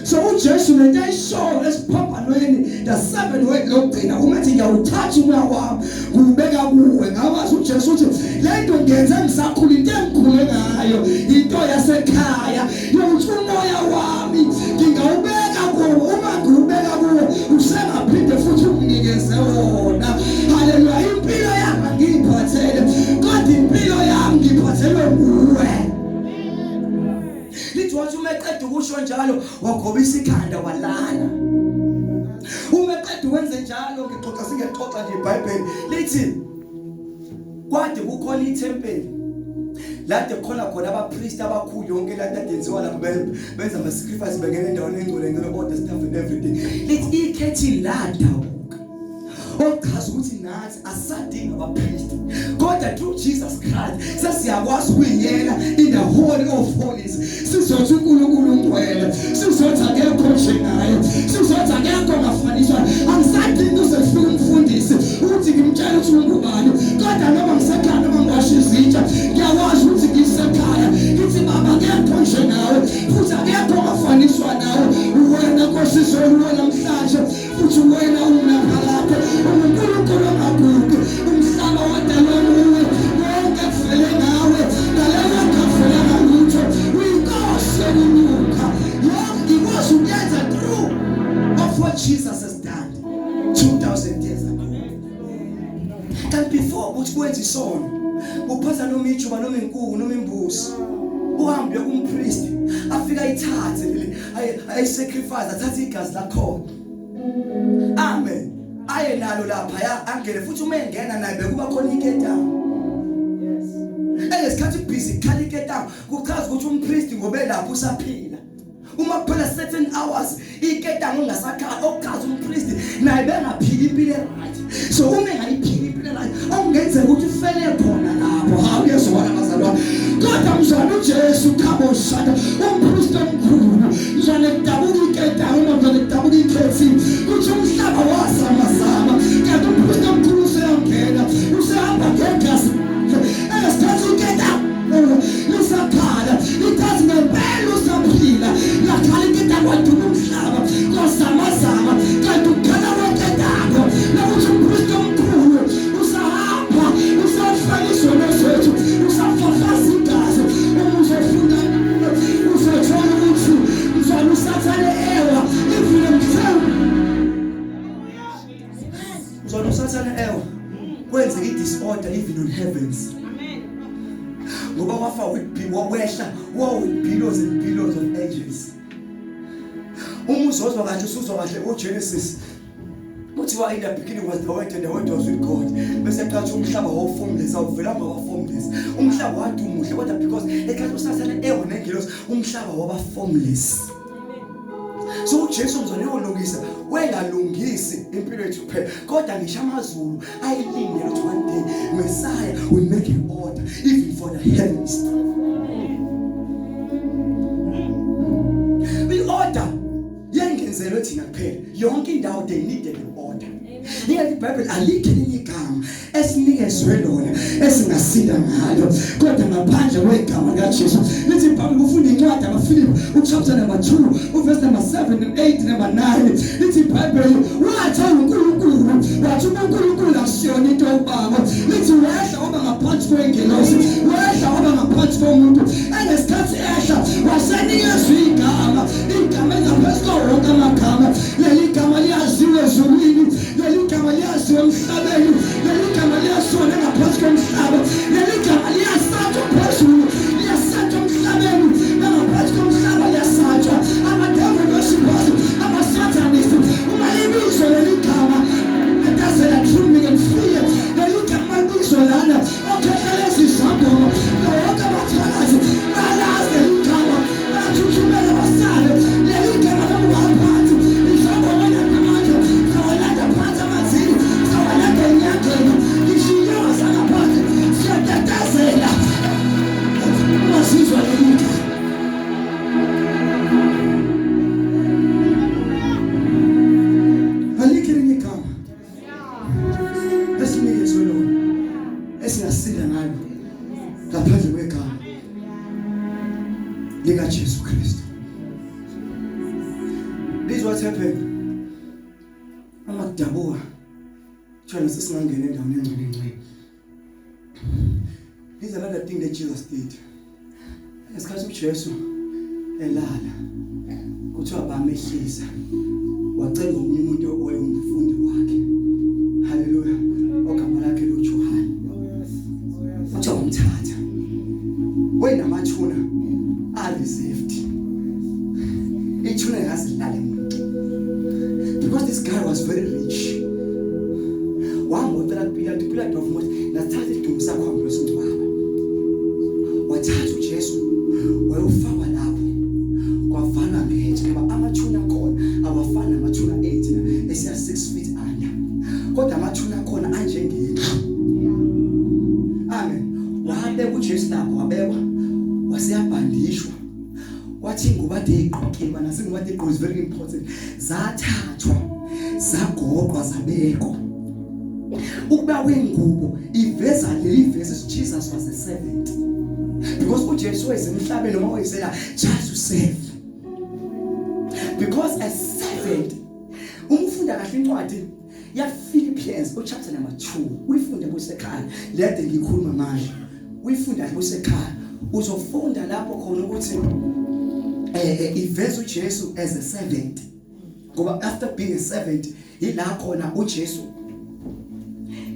So uJesu lento ayishoyo esiphambanweni the 7 way lokugcina umethi ngiyawuthatha umoya wami kubeka kuwe. Ngawazi uJesu uthi lento ngenze ngisakhula into engikhule ngayo into yasekhaya yokuthi umoya wami ngingawubeka kuwe. Uma ngiwubeka kuwe usengaphinde futhi unginikeze wona. Hallelujah. Impilo yami ngiyiphathele kodwa impilo yami ngiphathelwe kuwe. Lithi wathi umeqeda ukusho njalo wagobisa ikhanda walala. Umeqeda wenze njalo ngixoxa singexoxa nje iBhayibheli lithi kwade kukhona ithempeli lade khona abapriest abakhulu yonke la kade yenziwa la benza ama sacrifice bengena endaweni engcwele ngelo order stuff and everything. Lithi ikhethi lada ochaza ukuthi nathi asadinga abapriest kodwa kodwa through Jesus Christ sesiyakwazi ukuyela in the holy of holies. Sizothi uNkulunkulu ungcwele, sizothi akekho njengaye, sizothi akekho ongafaniswa. Angisadingi uzefika umfundisi ukuthi ngimtshele ukuthi ungubani, kodwa noma ngisekhaya noma ngiwasha izitsha ngiyakwazi ukuthi ngisekhaya ngithi baba akekho njengawe, futhi akekho ongafaniswa nawe. Wena Nkosi wena namhlanje futhi wena unapha lapho uNkulunkulu ongagugi, umhlaba wadalwa nguwe, wonke kufele ngawe, ngaleyo kafela ngalutho. Uyinkosi yokunyuka, yonke ikwazi ukuyenza through of what Jesus has done 2000 years ago. And before uthi kwenza isono uphatha noma ijuba noma inkukhu noma imbuzi, uhambe kumpriest afika ithathe ayi sacrifice, athathe igazi lakho, amen, aye nalo lapha angene, futhi uma engena naye bekuba khona iketamu. Esikhathi busy khali iketamu kuchaza ukuthi umpriest ngobe lapho usaphila. Uma kuphela certain hours iketamu ungasakhala, okuchaza umpriest naye bengaphili impilo right. So uma engayiphili impilo right ongenzeka ukuthi ufele khona lapho. Hawu yezona bazalwane, kodwa mzwana uJesu khabo shaka umpriest omkhulu, mzwana kudabuka iketamu, mzwana kudabuka ikhethi, kuthi umhlaba wasamazama, kanti umpriest omkhulu useyangena, usehamba ngegazi. Esikhathi iketamu lisakhala, itazi ngempela usaphila, lakhala iketamu waduma umhlaba kwasamazama, kanti ukhala kweketamu nakuthi umpriest omkhulu usahamba, usafaniswa nezethu, usafafaza igazi. Uma uzofunda uzothola ukuthi mzwana usathane ewa ivile mhlawumbe, mzwana usathane ewa kwenzeka i-disorder even on heavens. Ngoba wafa wehla with billows and billows of angels. Uma uzozwa kahle usuzwa kahle uGenesis uthi in the beginning was the word and the word was with God. Bese qathi umhlaba wawuformless, awuvelanga waformless. Umhlaba wathi umuhle kodwa because ekhathi usathane ewe nengelosi umhlaba waba formless. So uJesu mzwane uyolungisa, wengalungisi impilo yethu kuphela kodwa ngisho amazulu ayilindele ukuthi one day Messiah will make an order even for the heavens. Order yengenzelwe thina kuphela, yonke indawo they needed an order. Iyathi iBhayibheli alikho elinye igama esinikezwe lona esingasinda ngalo kodwa ngaphandle kwegama likaJesu. Lithi iBhayibheli ufunda incwadi yabaFilipi chapter number 2 verse number 7 and 8 number 9. Lithi iBhayibheli wathi uNkulunkulu, wathi uNkulunkulu akusiyona into yobaba. Lithi wehla waba ngaphansi kwengelosi, wehla waba ngaphansi komuntu. Engesikhathi ehla wasenikezwe igama elingaphezu kwawonke amagama. Leli gama liyaziwe ezulwini, leli gama liyaziwe emhlabeni, leli gama liyaziwe ngaphansi komhlaba, leli gama liyasatshwa phezulu, liyasatshwa emhlabeni ngaphansi komhlaba, liyasatshwa. Ama-devil worshippers, ama-satanists, uma libizo leli gama atazela trembling and fear, leli gama libizo lana okhehlela izizangoma wonke abathakazi balazi leli gama, bathuthumela basale leli gama lokungaphansi izangoma namandla zawalanda phansi amazini, zawalanda enyangeni, ishiyoza ngaphansi siyatatazela umazizwa leli gama. Esingasinda ngalo ngaphandle kwegama likaJesu Kristu. This is what happened. Amakudabuka thina sesingangena endaweni engcwele. This is another thing that Jesus did. Esikhathi uJesu elala kuthiwa bamehlisa, wacela omunye umuntu owayengumfundi wakhe, haleluya, ogama lakhe loJohane, uthi umthatha wena mathuna alizifti ithuna ngazilala emuntu, because this guy was very rich. Wangotela Pilate of what nathatha idumbu sakho hambe usingcwaba, wathatha uJesu wayofakwa lapho kwavala ngetshe ngoba amathuna khona awafana amathuna 8 esiya 6 feet under, kodwa amathuna khona anjengeqhwa uJesu lapho wabekwa waseyabhandishwa wathi ingubo ade iqoqiwe bana singubo ade iqoqiwe is very important zathathwa zagoqwa zabekwa ukuba kwengubo iveza leli verse Jesus was a servant because uJesu wayesemhlabeni noma wayesela just to serve because a servant umfunda kahle incwadi ya Philippians chapter number 2 uyifunde kusekhaya lede ngikhuluma manje uyifunda kusekhaya uzofunda lapho khona ukuthi iveza uJesu as a servant ngoba after being a servant ila khona uJesu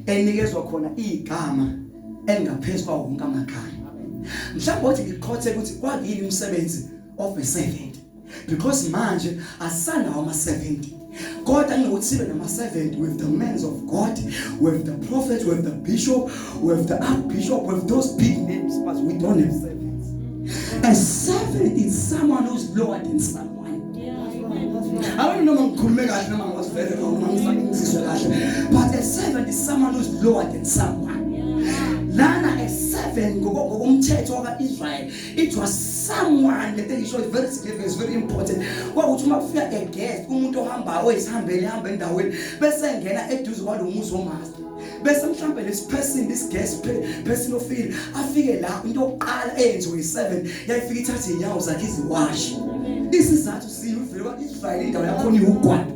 enikezwa khona igama engaphezulu wonke amakhaya mhlawumbe uthi ngiqhothe ukuthi kwakuyini umsebenzi of a servant because manje asana ama servant kodwa ngokuthi sibe nama servant with the men of God with the prophet with the bishop with the archbishop with those big names but we don't have servants. A servant is someone who's lower than someone. I don't know ngikhulume kahle noma ngiwasifele noma ngisayingiziswe kahle but a servant is someone who's lower than someone. Lana a servant ngokomthetho wakaIsrael it was someone that they show is very significant, is very important. Kwakuthi uma kufika a guest umuntu ohambayo oyisihambele ehamba endaweni bese ngena eduze kwalomuzi womaster bese mhlambe this guest person ofile afike la into oqala eyenziwe yi7 yayifika ithatha inyawo zakhe iziwashi isizathu siyivele kwaIsrael indawo yakho iwugwadu.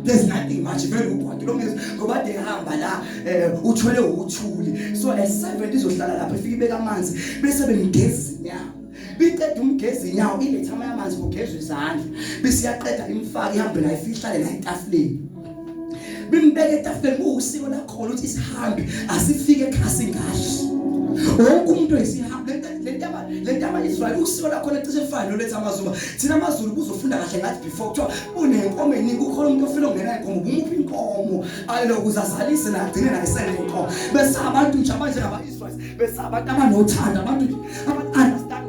There's nothing much very ugwadu long as ngoba de hamba la uthwele uthuli so a servant izohlala lapha ifike ibeka amanzi bese bemgeza inyawo biqeda umgeza inyawo ilethama yamanzi kugezwe izandla bese yaqeda imfaka ihambe la ifihlale la etafuleni bimbeke etafuleni usiko lakhona ukuthi isihambi asifike ekhasi ngashi wonke umuntu esihambe lentaba Israel usiko lakhona cishe efana noletha amaZulu thina amaZulu kuzofunda kahle ngathi before kuthiwa unenkomo eningi ukhona umuntu ofela ungena inkomo umuphi inkomo ayelo kuzazalise na agcine na isele inkomo bese abantu nje abanje aba-Israel bese abantu abanothanda abantu understand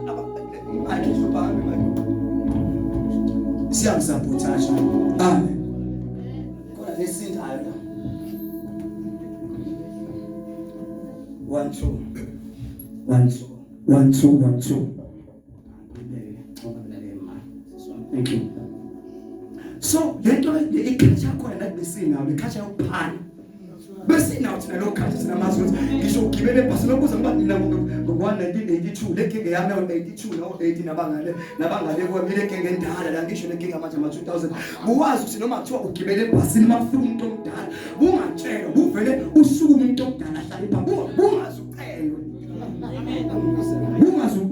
siyamsabotage amen khona lesindayo la 1 2 thank you so lento ikhacha khona la besina ikhacha yokuphana bese nawo thina lo khacha sina mazwe ngisho ugibele ebhasi lokuza ngoba mina ngo-1982 lekenge yami ngo-82 no-80 nabangale kwami lekenge endala la ngisho lekenge amanje ama-2000 uwazi ukuthi noma kuthiwa ugibele ebhasini makufika umuntu omdala bungatshelwa uvele usuke umuntu omdala ahlale phambi bungazi ucelwe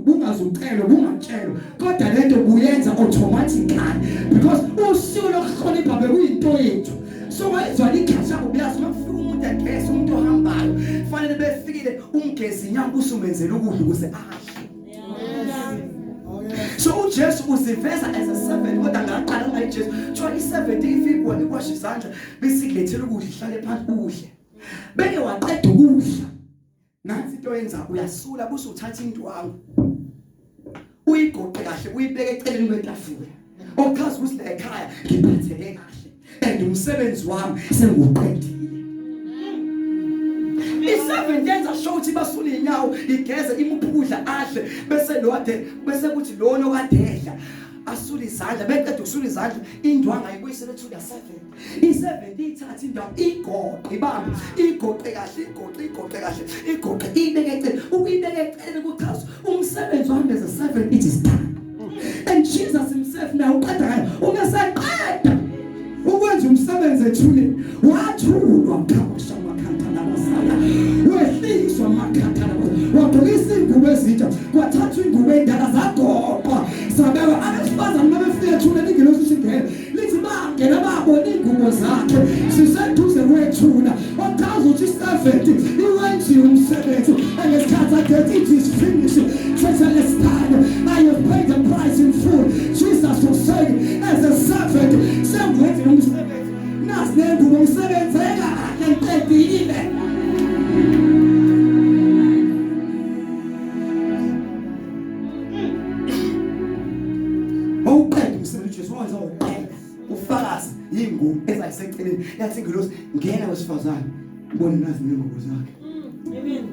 bungazucelwa bungatshelwa kodwa lento buyenza automatically because usiko lokuhlonipha bekuyinto yethu so wayezwa ikhacha ubuyazi makufika umuntu agesi umuntu ohambayo fanele befikile umgezi inyanga usumenzela ukudla ukuze ahle so uJesu uziveza as a servant kodwa ngaqala ngayiJesu kuthiwa i-servant ifika ikwasha izandla besilethela ukudla ihlale phansi udle beke waqeda ukudla nansi into yenza uyasula bese uthatha into wakho uyigoqe kahle uyibeke eceleni kwetafula okazi ukuthi la ekhaya ngiphatheke kahle and umsebenzi wami senguqedile i7 yenza show ukuthi basule inyawo igeze imuphuza ahle bese bese kuthi lona okadedla asule izandla beqeda ukusula izandla indwanga ayibuyisele to the 7 i7 ithatha indawo igoqe ibambe igoqe kahle igoqe ibeke eceleni ukuyibeke eceleni kuchaza umsebenzi wami as a 7 it is done and Jesus himself now uqeda ungasaqeda ukwenza umsebenzi ethule wathulwa ngakho makhantana wehliswa makhantana wagqokisa ingubo ezitsha kwathathwa ingubo endala zagoqwa sabeka abesifazane mabefika ethule lingelosi singene lithi bangena babona ingubo zakhe siseduze kwethuna okazi uthi i7 iwenzi umsebenzi ngesikhathi athi it is finished tetelestan I have paid the price in full Jesus was saying as a servant semwenzi umsebenzi nasinengubo umsebenzeka ngentetile ufakazi yingubo ezayiseceleni yathi ngilosi ngena wesifazane ubone nazi ngengubo zakhe amen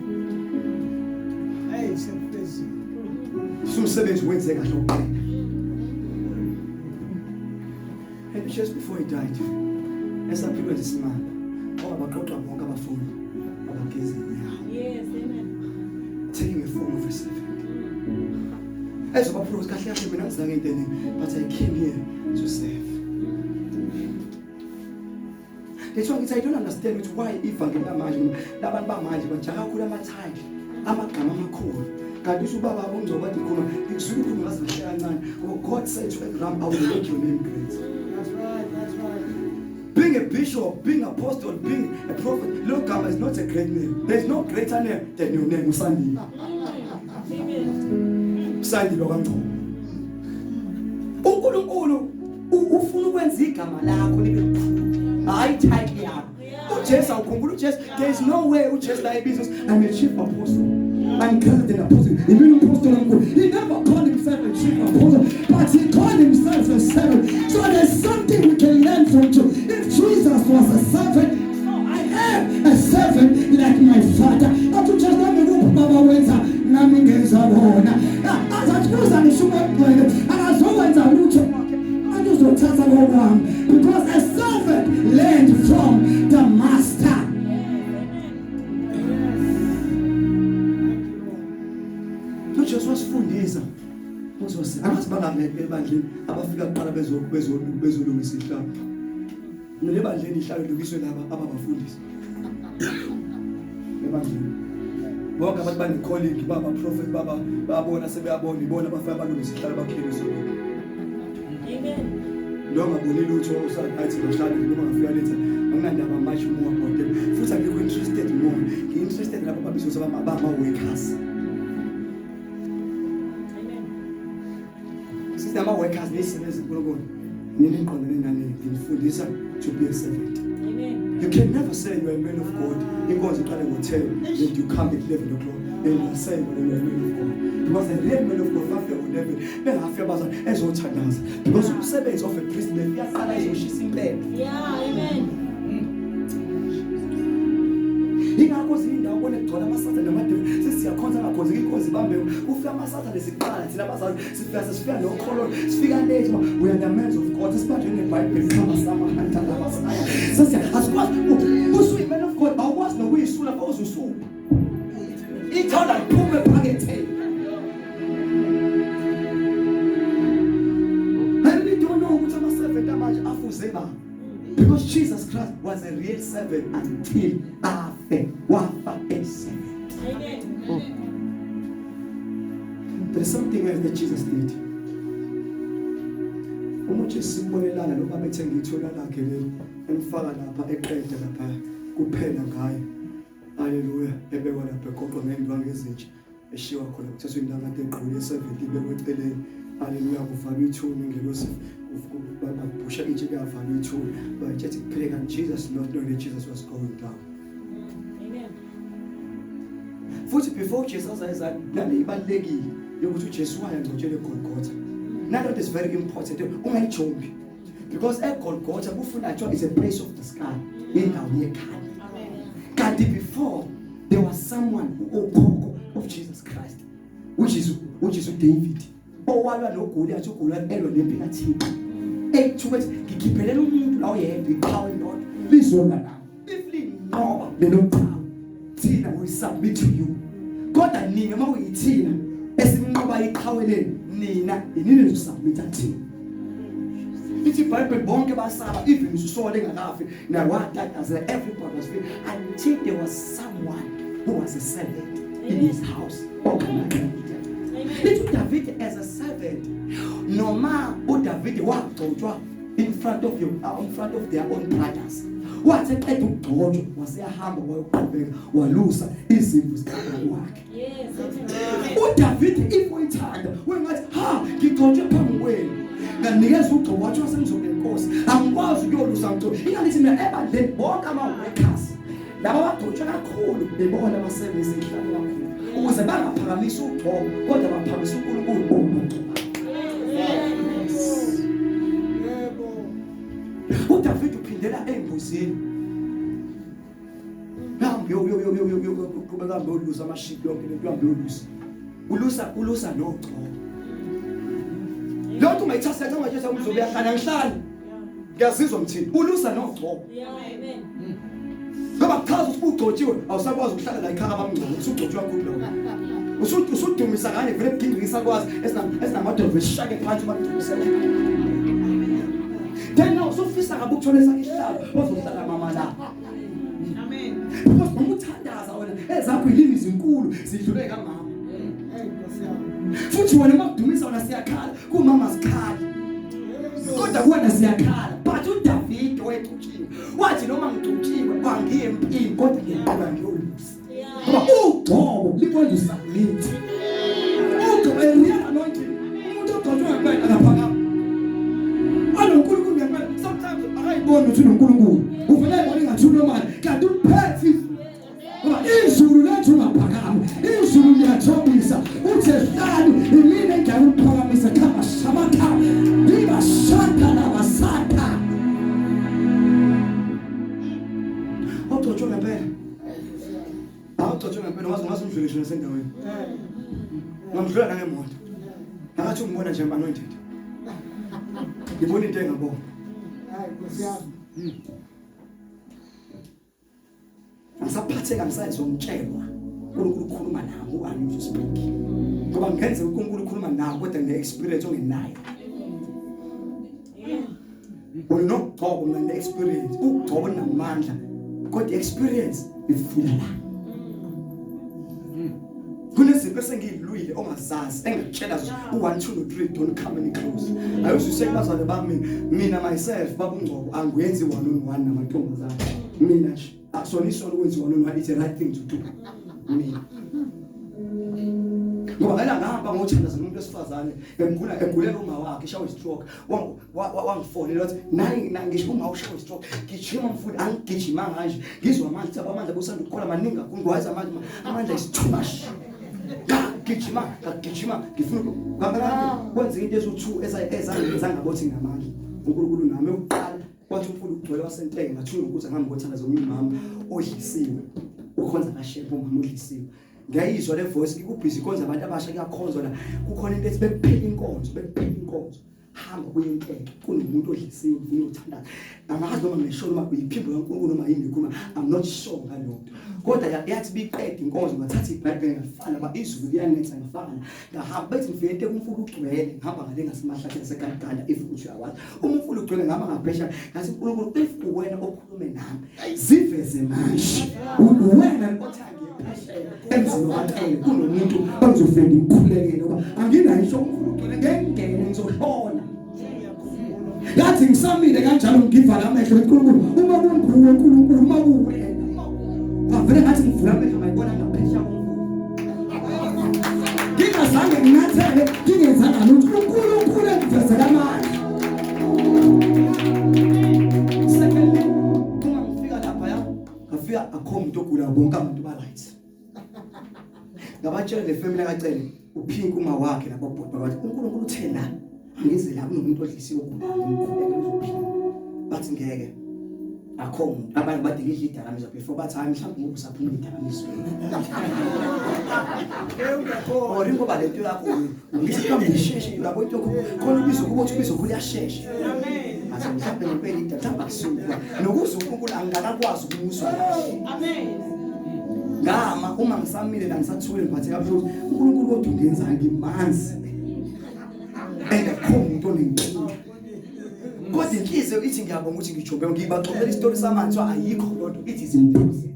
hey years. Umsebenzi wenze kahle ukuphela. And just before he died, esaphiwe isimanga, wabaqoqa bonke abafundi abageze inyawo. Yes, amen. Taking a form of a servant. As a prophet, kahle kahle mina ngizange into, but I came here to serve. That's why I don't understand why ivangeli lamanje labantu bamanje bajaha kakhulu amathayili amagama amakhulu. Kanti ubaba uMzobe wathi khona ngizulu khona ngasihle kancane. God said to Abraham, I will make your name great. That's right. Being a bishop, being an apostle, being a prophet, look, is not a great name. There's no greater name than your name, Usandi. Usandi lokanto. uNkulunkulu ufuna ukwenza igama lakho libe likhulu. Hayi title yakho. uJesu ukhumbula uJesu, there is no way uJesu la business. I'm a chief apostle. I'm called an apostle. He never called himself a chief apostle, but he called himself a servant. So there's something we can learn from you. If Jesus was a servant, so I am a servant like my father. Not to just let me go Baba Wenza, Namingeza Bona. As I suppose I'm a sugar player, and as always I look at I just don't tell them because a servant learned from the master. Just wasifundisa uzose akasibangame ebandleni abafika kuqala bezolungisa ihlamba nile bandleni ihlalo lokiswe laba ababafundisi ebandleni bonke abantu bane colleague baba prophet baba babona sebeyabona ibona abafika balungisa ihlalo bakhelisa Amen. lo ngaboni lutho usathi bahlale noma ngafika letha anginandaba much more about them futhi angikho interested more ngi-interested laba babizo abama workers. Nama workers nezisebenza kuNkulunkulu ngilinqondene nani ngifundisa to be a servant. Amen. You can never say you are a man of God inkonzo iqale ngo-10 and you come at 11 o'clock and you say you are a man of God, because the real man of God bafika ngo-11 bengafika bazana ezothandaza because umsebenzi of a priest befiyaqala ezoshisa impela. Yeah, amen. Ingakho zindawo ubone kugcwala amasatha namademon sesiyakhonza ngakhonza inkosi bambe kufika amasatha lesiqala thina abazali sifika nokholo sifika late we are the men of God sibanje neBhayibheli kama samahanta labasaya sesiya asikwazi usuyi man of God awukwazi nokuyisula bawuzusuka ithanda iphume phaketheni. I really don't know ukuthi ama-servant amanje afuze ba. Because Jesus Christ was a real servant until after wafa a servant. Amen. There is something else that Jesus did. Umuthi simbonelana lo baba ethe ngithola lakhe le emfaka lapha eqede lapha kuphela ngayo. Hallelujah. Ebekwa lapha eqoqwa ngendwangu ezintsha eshiwa khona kuthathwa indaba kade egqule e70 ibekwe eceleni. Hallelujah. Kufaka ithuni ngelosi babusha itshe kuyavana ithuni bayithi kupheka Jesus not knowing that Jesus was going down. Amen. Futhi before Jesus ayeza nale ibalekile yokuthi uJesu wayangcotshele eGolgotha. Now that is very important ungayijombi because eGolgotha kufuna kuthiwa is a place of the sky indawo yekhaya. Kanti before there was someone ukhokho of Jesus Christ which is David owalwa noGoliath uGoliath elwa nempi kaThixo ethukuthi ngikiphelela umuntu la oyedwa iqhawe lodwa lizona la iflini ngoba lelomthawu thina we submit to you kodwa nina mawuyithina esimnqoba iqhawe leni nina inini nizosubmita thina. Ithi iBhayibheli bonke basaba even uSaul engakafi na watatazela everybody was free until there was someone who was a servant in his house. It's David as a servant. Noma uDavid wagcotshwa in front of their own brothers. Wathi eqeda ukugcotshwa waseyahamba wayoqhubeka walusa izimvu zikaBaba wakhe. Yes. uDavid ifoyithanda wengathi ha ngigcotshwe phambi kwenu nganikeza ugcobo wathi wasemzobe inkosi angikwazi ukuyolusa ngco ingalithi mina ebandleni bonke ama-workers laba bagcotshwe kakhulu bebona abasebenzi enhlalo kakhulu ukuze bangaphakamisi ugcobo kodwa baphakamisa uNkulunkulu. uDavid uphindela embuzini hambe yoqhubeka hambe yolusa amaship yonke lento hambe yolusa ulusa no Lothu mayithasa xa ungathi uMzobe uyahlala ngihlala ngiyazizwa mthini ulusa no Amen. ngoba chaza ukuthi ugcotshiwe awusakwazi ukuhlala la ekhaya abamngcono usugcotshiwa kulo usudumisa ngane vele kugingisa kwazi esinamadovu eshake phansi bakudumisa then now usufisa ngabe ukuthola esakihlala ozohlala mama la amen because ngumthandaza wena ezakho ilimi izinkulu zidlule kamama futhi wena makudumisa wena siyakhala kumama sikhala kodwa kuwena siyakhala but uDavid wethutshiwe wathi noma ngiduthiwe bangiye empini kodwa ngiyaqala ngiyolusa ngoba ugcobo likwenzisa lithi ugcobo real anointing umuntu ogcotshwe ngempela akaphakama anonkulunkulu ngempela sometimes akayiboni ukuthi unonkulunkulu uvele ebona ngathi unomali kanti uphethe ngoba izulu lethu ungaphakama izulu liyathobisa uthi hlanu imini engeke uphakamisa kama shabatha liba shaka la basata awuthotsho ngempela wazi umdlulisho nasendaweni ngamdlula nangemoto akathi ungibona nje anointed ngibona into engabona hayi kusiyami ngisaphatheka ngisayizomtshelwa uNkulunkulu ukhuluma nami uAnyu speak ngoba ngenze uNkulunkulu ukhuluma nawe kodwa nge-experience ongenayo unogcobo nge-experience ugcobo namandla kodwa experience ifuna la kunezinto esengiyilwile ongazazi engakutshela u1 2 no 3 don't come any close ayuzise kubazali bami mina myself babungcobo angiyenzi 1-on-1 namantombazana mina nje akusoniso ukwenza 1-on-1 it's the right thing to do mina ngoba ngala ngihamba ngothandaza umuntu esifazane engulela uma wakhe shawe stroke wangifonela wathi nayi ngisho uma ushawe stroke gijima mfuthi angigijima manje ngizwa amandla abamandla bosanda ukukhola maningi kakhulu ngwaza amandla is too much gijima ngifuna kwenza into ezu2 ezangabothi ngamandla uNkulunkulu nami uqala wathi umfulu ugcwele wasentenge ngathula ukuthi ngihambe ngothandaza umama odlisiwe ukhonza kashepo umama odlisiwe ngiyayizwa le voice ikubhizi konza abantu abasha kuyakhonzwa la kukhona into ethi bekuphela inkonzo hamba kuyinkeke kunomuntu odlisiwe ufuna ukuthandana angazi noma ngisholo uma uyiphimbo kaNkulunkulu noma yini ngikhuluma I'm not sure ngalokho kodwa yathi biqeda inkonzo ngathatha iBhayibheli ngafana ba izulu liyanetha ngifana ngahamba bethi ngifike kumfulu ugcwele ngihamba ngale ngasemahlathini sekadala if uyawazi umfulu ugcwele ngama ngaphesha ngathi uNkulunkulu if uwena okhulume nami ziveze manje uwena othandi emzini wakhe kunomuntu ozofenda imkhulekelo ngoba anginayisho umfulu ugcwele ngengene ngizohlona ngathi ngisamile kanjalo ngivala amehlo eNkulunkulu uma kunguwe uNkulunkulu uma kuwena avele ngathi ngivula amehlo mayibona ngaphesha ngingazange nginathele ngingenzanga lutho uNkulunkulu engivezela amandla secondly uma ngifika lapha ngafika akho umuntu ogula bonke abantu ba right ngabatshela le family akacele uPhink uma wakhe lapho bhodi bathi uNkulunkulu uthena ngize la kunomuntu odlisiwe ngumkhulekelo uzophila bathi ngeke akho umuntu abanye badinga idlakamizwa before bathi hayi mhlawumbe ngokusaphuma idlakamizwa ori ngoba lento yakho ngisiphambi ngisheshe lapho into khona ubizo kubo uthi ubizo kuyashesha amen athi mhlawumbe ngempela idlathamba kusuka nokuze uNkulunkulu angakakwazi ukumuswa amen ngama uma ngisamile la ngisathule ngiphathe kabuhlungu uNkulunkulu kodwa ungenzanga ngimanzi engakho umuntu onenkinga kodwa inhliziyo ithi ngiyabonga ukuthi ngijombe ngibaxoxela isitori samanje ayikho lodwa it is impossible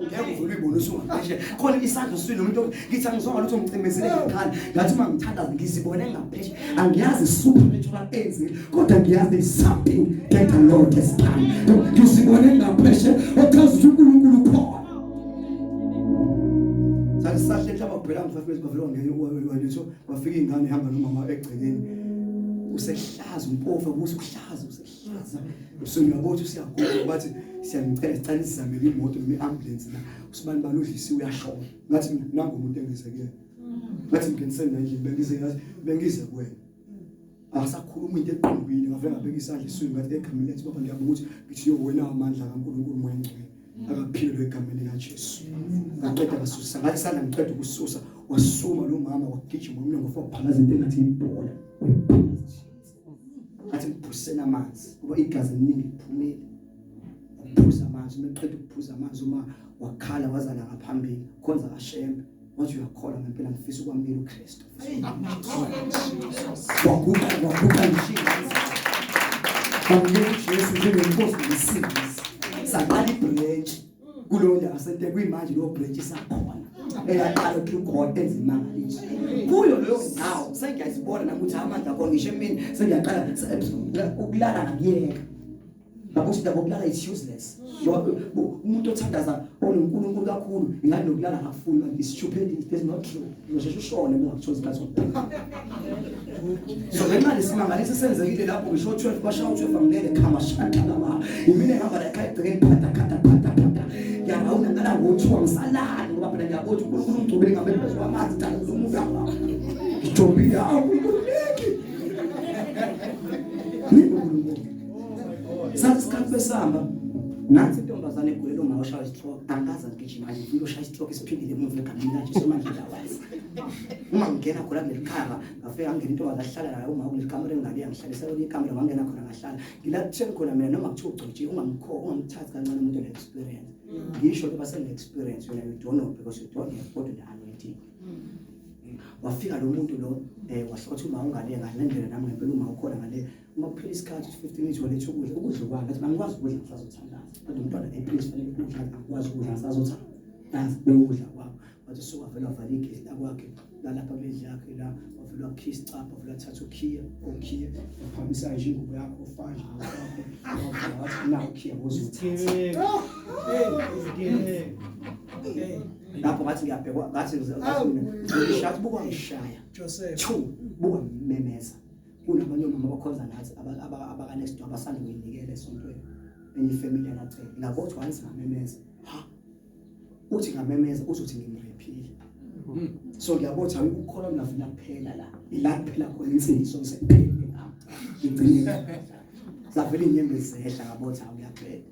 ngeke uvule ibona usungapheshe khona isandla sini umuntu ngithi angizonga lutho ngicimezele ngekhaya ngathi uma ngithandaza ngizibone ngapheshe angiyazi supernatural enzile kodwa ngiyazi something that the Lord has done ngizibone ngapheshe okazi uNkulunkulu khona sahle mhlaba kuphela mfafezi bavela ngeke wafika ingane ihamba nomama egcekeni usehlaza umpofa usehlaza usengiyabona usiyagula bathi siyanicela sicela sizamele imoto noma iambulance la usibani balodlisiwe uyashona ngathi nangu umuntu engizekele ngathi nginisena endlini bengize kuwena asakhuluma into eqondile ngavela ngabeka isandla isweni ngathi ekhamilethi baba ngiyabona ukuthi ngithi wena amandla kaNkulunkulu moya ngcwele akaphilwe egameni likaJesu. Ngaqeda basusa ngathi sana ngiqeda ukususa wasuma lo mama wagijima umnyango fophalaza into engathi ibhola. Athi ngibhusena amanzi ngoba igazi eliningi liphumile. Uphuza amanzi meqeda ukuphuza amanzi uma wakhala wazala ngaphambili khonza kaShembe wathi uyakhola ngempela ngifisa ukwamukela uKristu. Waguqa njalo. Kwamukela uJesu njengenkosi nesingisi. Saqala ibranch kulo ndawo sente kuyimanje lo branch isakhona. Eyaqala ukugqoka ezimangaliso. Kuyo leyo ndawo sengiyazibona namuthi amandla akho ngisho emini sengiyaqala ukulala ngakuyeka. Babuthi ndabokulala is useless. Umuntu othandaza oNkulunkulu kakhulu ingane nokulala ngafuni manje is stupid, it is not true. Uzosheshe ushone uma ungathola isikhathi sokuphila. So lemali simangaliso senzekile lapho ngisho 12 bashaya 12 amlele khama shaka lama. Imine ngihamba la ekhaya egcekeni phata. Yawuna ngala ngothiwa ngisalala ngoba phela ngiyabothi uNkulunkulu ungcobele ngaphezu phezu kwamanzi thanda umuntu ngapha. Ngijobile uNkulunkulu. Sathi isikhathi besihamba nansi intombazane egulele uma washaya istroke angazi ngigijima nje ngifika ushaya istroke isiphindile emuva egameni lakhe somanje lawazi. Uma ngena khona kulelikhaya ngafika ngene intombazane ahlala la uma kulekamera engane yangihlalisa kwekamera ngangena khona ngahlala. Ngilatheni khona mina noma kuthiwa ugcotshe ungamthathi kancane umuntu one experience. Ngisho ke basene experience yona you don't know because you don't have body anointing. Wafika lo muntu lo wahlothi uma ungale ngalendlela nami ngempela uma ukhona ngale uma kuphela isikhathi 15 minutes walethe ukudla kwami ngathi angikwazi ukudla ngisazothandaza kodwa umntwana ePrince fanele ukudla angikwazi ukudla ngisazothandaza bekudla kwami wathi suka vela vala igesi la kwakhe la lapha bedla yakhe la wavela kiss capha vela thatha ukhiya uphamisa nje ingubo yakho ufanje wathi na ukhiya uzothatha lapho ngathi ngiyabhekwa ngathi ngizoshathi buka ngishaya Joseph buka memeza kunabanye omama bakhonza nathi abakanext abasanda kuyinikela esontweni enye family yanacela ngabothi once ngamemeza uthi ngamemeza uzothi ngimrephile so ngiyabothi awukukhola mina vina kuphela la ila kuphela khona insindiso ngisephele ngapha ngigcine savele inyembezehla ngabothi awuyaphela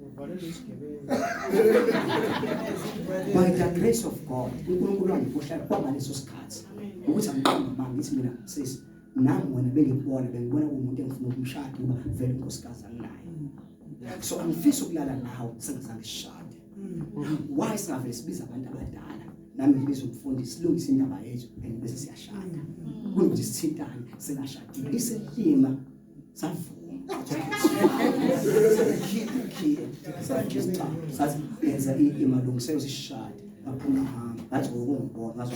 by the grace of God uNkulunkulu wangifohla kwangaleso sikhathi ukuthi angiqamba manje ngithi mina sisi nami wena bengibona kumuntu engifuna ukumshada ngoba vele unkosikazi anginayo so angifisa ukulala nawe sengizangishade why singavele sibiza abantu abadala nami ngibiza umfundisi silungisa indaba yethu bese siyashada kunokuthi sithintane singashadile iselima savuma sathi yenza imalungiselelo sishade aphuma hamba ngathi ngokungibona ngazo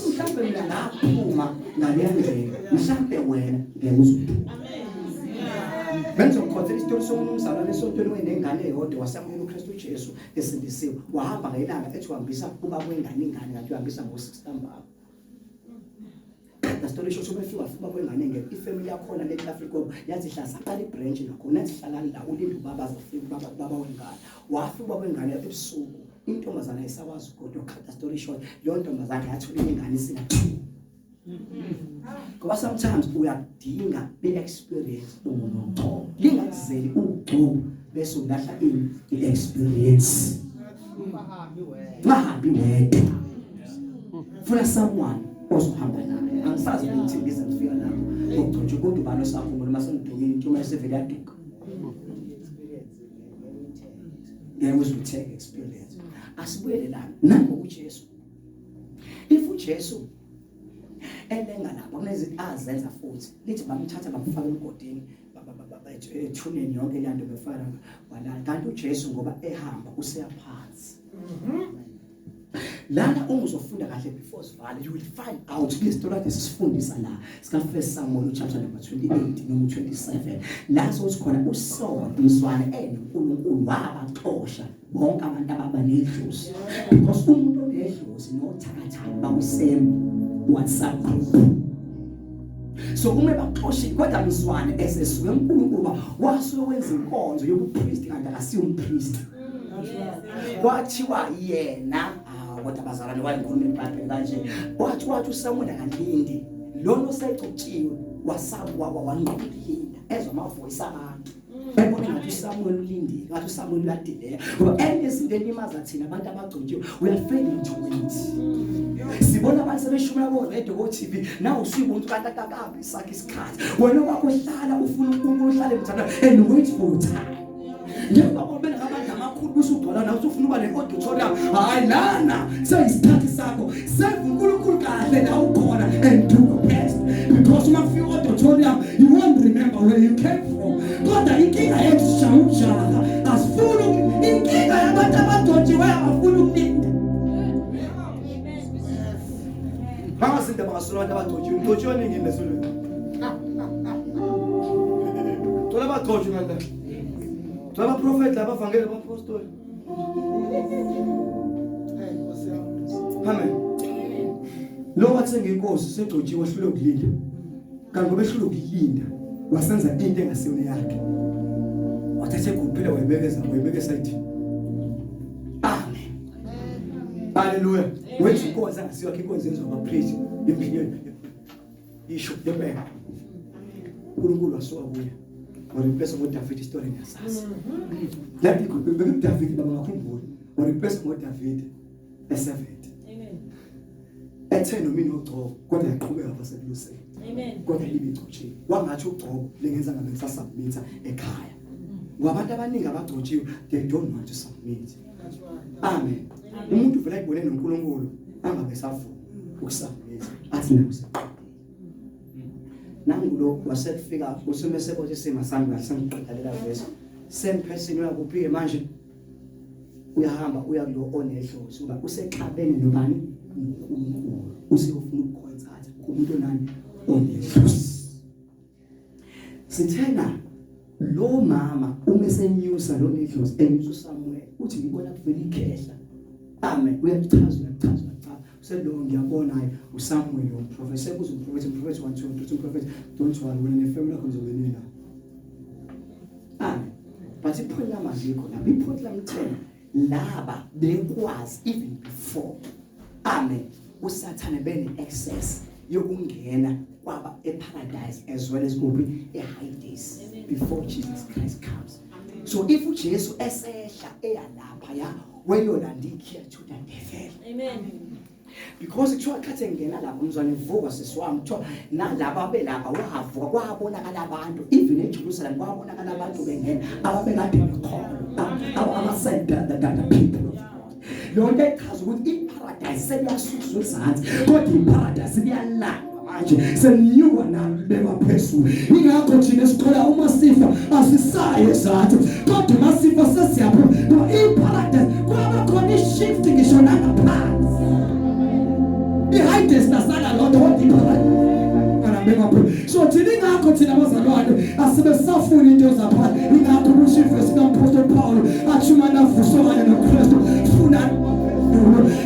mhlawumbe mina ngaphuma ngalendlela mhlawumbe wena ngiyakuzwa benzo khonze isitori somuntu umzalwane esontweni wenengane eyodwa wasamukela uKristu uJesu esindisiwe wahamba ngelanga ethi uhambisa kuba kwengane ingane ngathi uhambisa ngo6 ntambama story show sobefika fuba kwengane ngeke ifamily yakhona le Africa yathi hlasa qala ibranch nakhona yathi hlala la ulinda ubaba azofika baba wengane wafika kwengane ebusuku intombazana isakwazi kodwa cut story short lo ntombazana yathola ingane isina ngoba sometimes uyadinga be-experience umuntu lingazeli ugcubu bese ulahla i-experience mahambi wedwa funa someone ozohamba naye angisazi ukuthi ngize ngifika lapho ogcotshe kodwa ubalo sakho noma sengidukile into uma sevele yaduka ngeke uzuthe experience asibuyele la nango uJesu if uJesu elenga lapho kunezinto azenza futhi lithi bamthatha bamfaka emgodini ethuneni yonke le nto befana wala kanti uJesu ngoba ehamba useya phansi lana ungizofunda kahle before sivale you will find out kule story esifundisa la sika First Samuel chapter number 28 noma 27 la sothi khona uSaul umzwane eNkulunkulu wabaxosha bonke abantu ababanedlozi because umuntu onedlozi nothakathaka bakusema WhatsApp group so uma baxoshi kodwa umzwane esesuke uNkulunkulu wasuke wenza inkonzo yobupriest kanti akasiyo umpriest kwathiwa yena kodwa bazalwane wayengikhuluma eBhayibhelini kanje wathi uSamuel akalindi lona osayixotshiwe wasabuka wanqoqinda ezwa amavoice abantu Bayibona ngathi uSamuel ulindile, ngathi uSamuel uladile. Ngoba enye izinto elimaza thina abantu abagcotshiwe, we are failing to wait. Sibona abantu sebeshuma bo-radio ko-TV, nawe usuyibona kanti akabi sakhe isikhathi. Wena kwakho hlala ufuna uNkulunkulu uhlale emthandana and wait for time. Njengoba kubena abantu amakhulu usugcola nawe usufuna uba ne-auditorium, hayi lana seyisikhathi sakho serve uNkulunkulu kahle la ukhona and do your best, because uma kufika i-auditorium you won't remember where you came from. Kodwa inkinga yethu shawujaha asifuni, inkinga yabantu abagcotshiwe abafuna ukulinda. Bangasinda bangasula abantu abagcotshiwe, umgcotshiwe ningi lesolweni. Thola abagcotshiwe ngala. Thola abaprofeti abavangeli abapostoli. Amen. Lo wathi ngeenkosi segcotshiwe ehlule ukulinda. Kanti ngoba ehlule ukulinda wasenza into engasiyona yakhe. Wathathe kuphela wayibeka side. Amen. Hallelujah. Wenza inkonzo angasiyo yakhe, inkonzo yenziwa ngapreach empilweni. Isho yebeka. uNkulunkulu wasuka kuye. Wareplace ngoDavid story ngesazi. Lapho kubeka uDavid bangakhumbula. Wareplace ngoDavid e7. Amen. Ethe nomini ugcobo kodwa yaqhubeka baseluseni. Amen. Kodwa libigcotshiwe. Wangathi ugcobo lengenza ngabe ngisasubmit ekhaya. Ngabantu abaningi abagcotshiwe, they don't want to submit. Amen. Umuntu vele ayibone noNkulunkulu angabe safuna ukusubmit. Athi nakuze. Nangulo wasekufika usumeseko isima sami ngasemqedela verse. Same person uyakuphi manje? Uyahamba uya kulo onehloso uba usekhabeni nobani? uNkulunkulu. Useyofuna ukukhonzatha kumuntu nani? Onehloso. Sithena lo mama umesenyusa lo nehloso enyusa uSamuel uthi ngibona kuvela ikhehla. Amen. Uyachaza. Usedlo ngiyabona uSamuel umprofeti sekuze umprofeti 1 prophet don't worry when the family comes over nina. Amen. But iphona manje khona iphotla mthena laba bekwazi even before. Amen. uSathane bene access yokungena kwaba eparadise as well as kubi eHades before Jesus Christ comes. So if uJesu esehla eyalapha ya weyolanda ikhiya to the devil. Amen. Because kuthiwa khathe ngena lapha umzwane vuka sisiwami kuthiwa nalabo abelapha wavuka kwabonakala abantu even eJerusalem kwabonakala abantu bengena ababekade bekhona ama-center the people of God. Lonke ichaza ukuthi iparadise seliyasusa ezansi kodwa iparadise liyalanda manje selinyuka nalo libekwa phezulu. Ingakho thina sikhola uma sifa asisayo ezansi kodwa uma sifa sesiyapho ngoba iparadise kwaba khona ishift ngisho nangaphansi. Behind this nasala lot of people. So thina ingakho thina abazalwane asibesafuna into zapha. Ingakho kushife sikaMpostoli Paulo achumana vusokana noKristu funa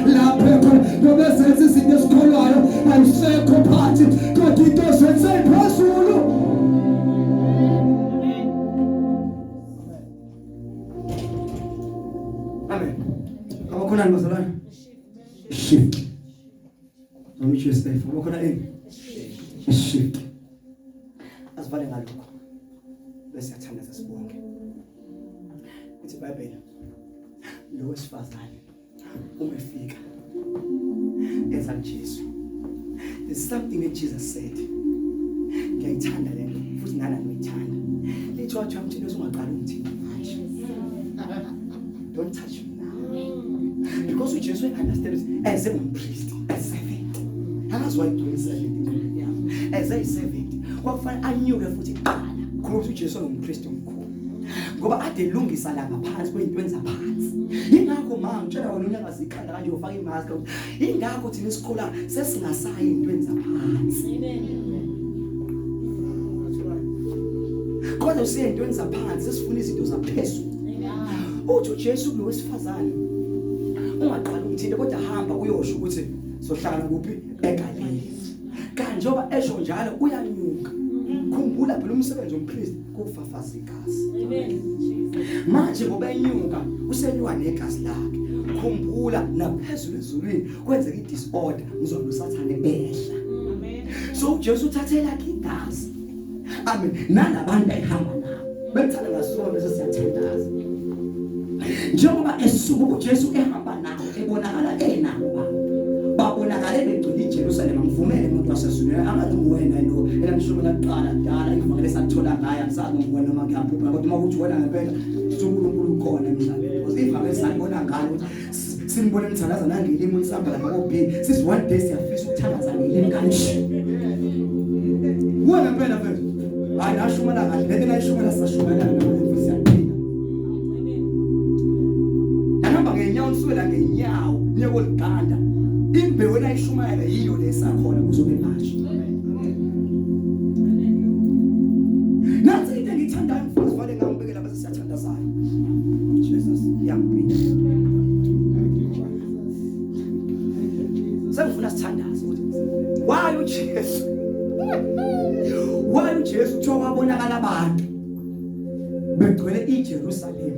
lapho nobezenza izinto esikholwayo ayisekho phansi kodwa into zenze phezulu. Amen. Kama kuna bazalwane shift. Which is there for what a shift. As far as I look, let's attend as a bonke. It's a Bible. Lowest fast line. Umefika. As a Jesus. There's something that Jesus said. Ngiyayithanda lento futhi nana ngiyithanda. Lethu wathi amthini usungaqala umthini manje. Don't touch me now. Because Jesus understands as a priest, as a that's why doing 70 as I 70 kwafana anyuke futhi iqala ngoba uJesu ngumKristu omkhulu ngoba ade lungisa la ngaphansi kwezintweni zaphansi. Ingakho mama ngitshela wena unyakazi ikhanda kanje ufaka imask. Ingakho thina isikhola sesingasayi ezintweni zaphansi. Amen. Kodwa usiye ezintweni zaphansi sesifuna izinto zaphezulu. Uthi uJesu kulo wesifazane ungaqala umthinte kodwa hamba uyosho ukuthi sohlala kuphi eGalile. Kanti njoba esho njalo uyanyuka. Khumbula phela umsebenzi wompriest kufafaza igazi. Amen. Manje ngoba enyuka usenywa negazi lakhe. Khumbula naphezulu ezulwini kwenzeka idisorder uzwa uSathane behla. Amen. So uJesu uthathela igazi. Amen. Nalabantu ayihamba nabo. bethanda ngasona bese siyathandaza njengoba esuku uJesu ehamba nabo ebonakala enabo babonakale begcwele iJerusalem ngivumele umuntu wasezulwini angathi wena lo elamshumo laqala dala ivangeli sathola ngaya ngisazi ngibona noma kuyaphupha kodwa uma uthi wena ngempela uNkulunkulu khona emhlabeni because ivangeli sayibona ngalo simbona umthalaza nangelimi ulisamba la ngobhini sithi one day siyafisa ukuthandaza ngelimi kanje wena ngempela mfethu hayi nashumela kahle lento nayishumela sashumela ngemfusi yaphila nahamba ngenyawo nisuela ngenyawo niye koliganda imbewu nayishumayela yiyo lesakhona kuzobe manje nathi into engithandayo mfethu vale ngambekela bese siyathandazayo Jesus yampila sengifuna sithandaze ukuthi why uJesu why uJesu kuthiwa wabonakala abantu begcwele iJerusalem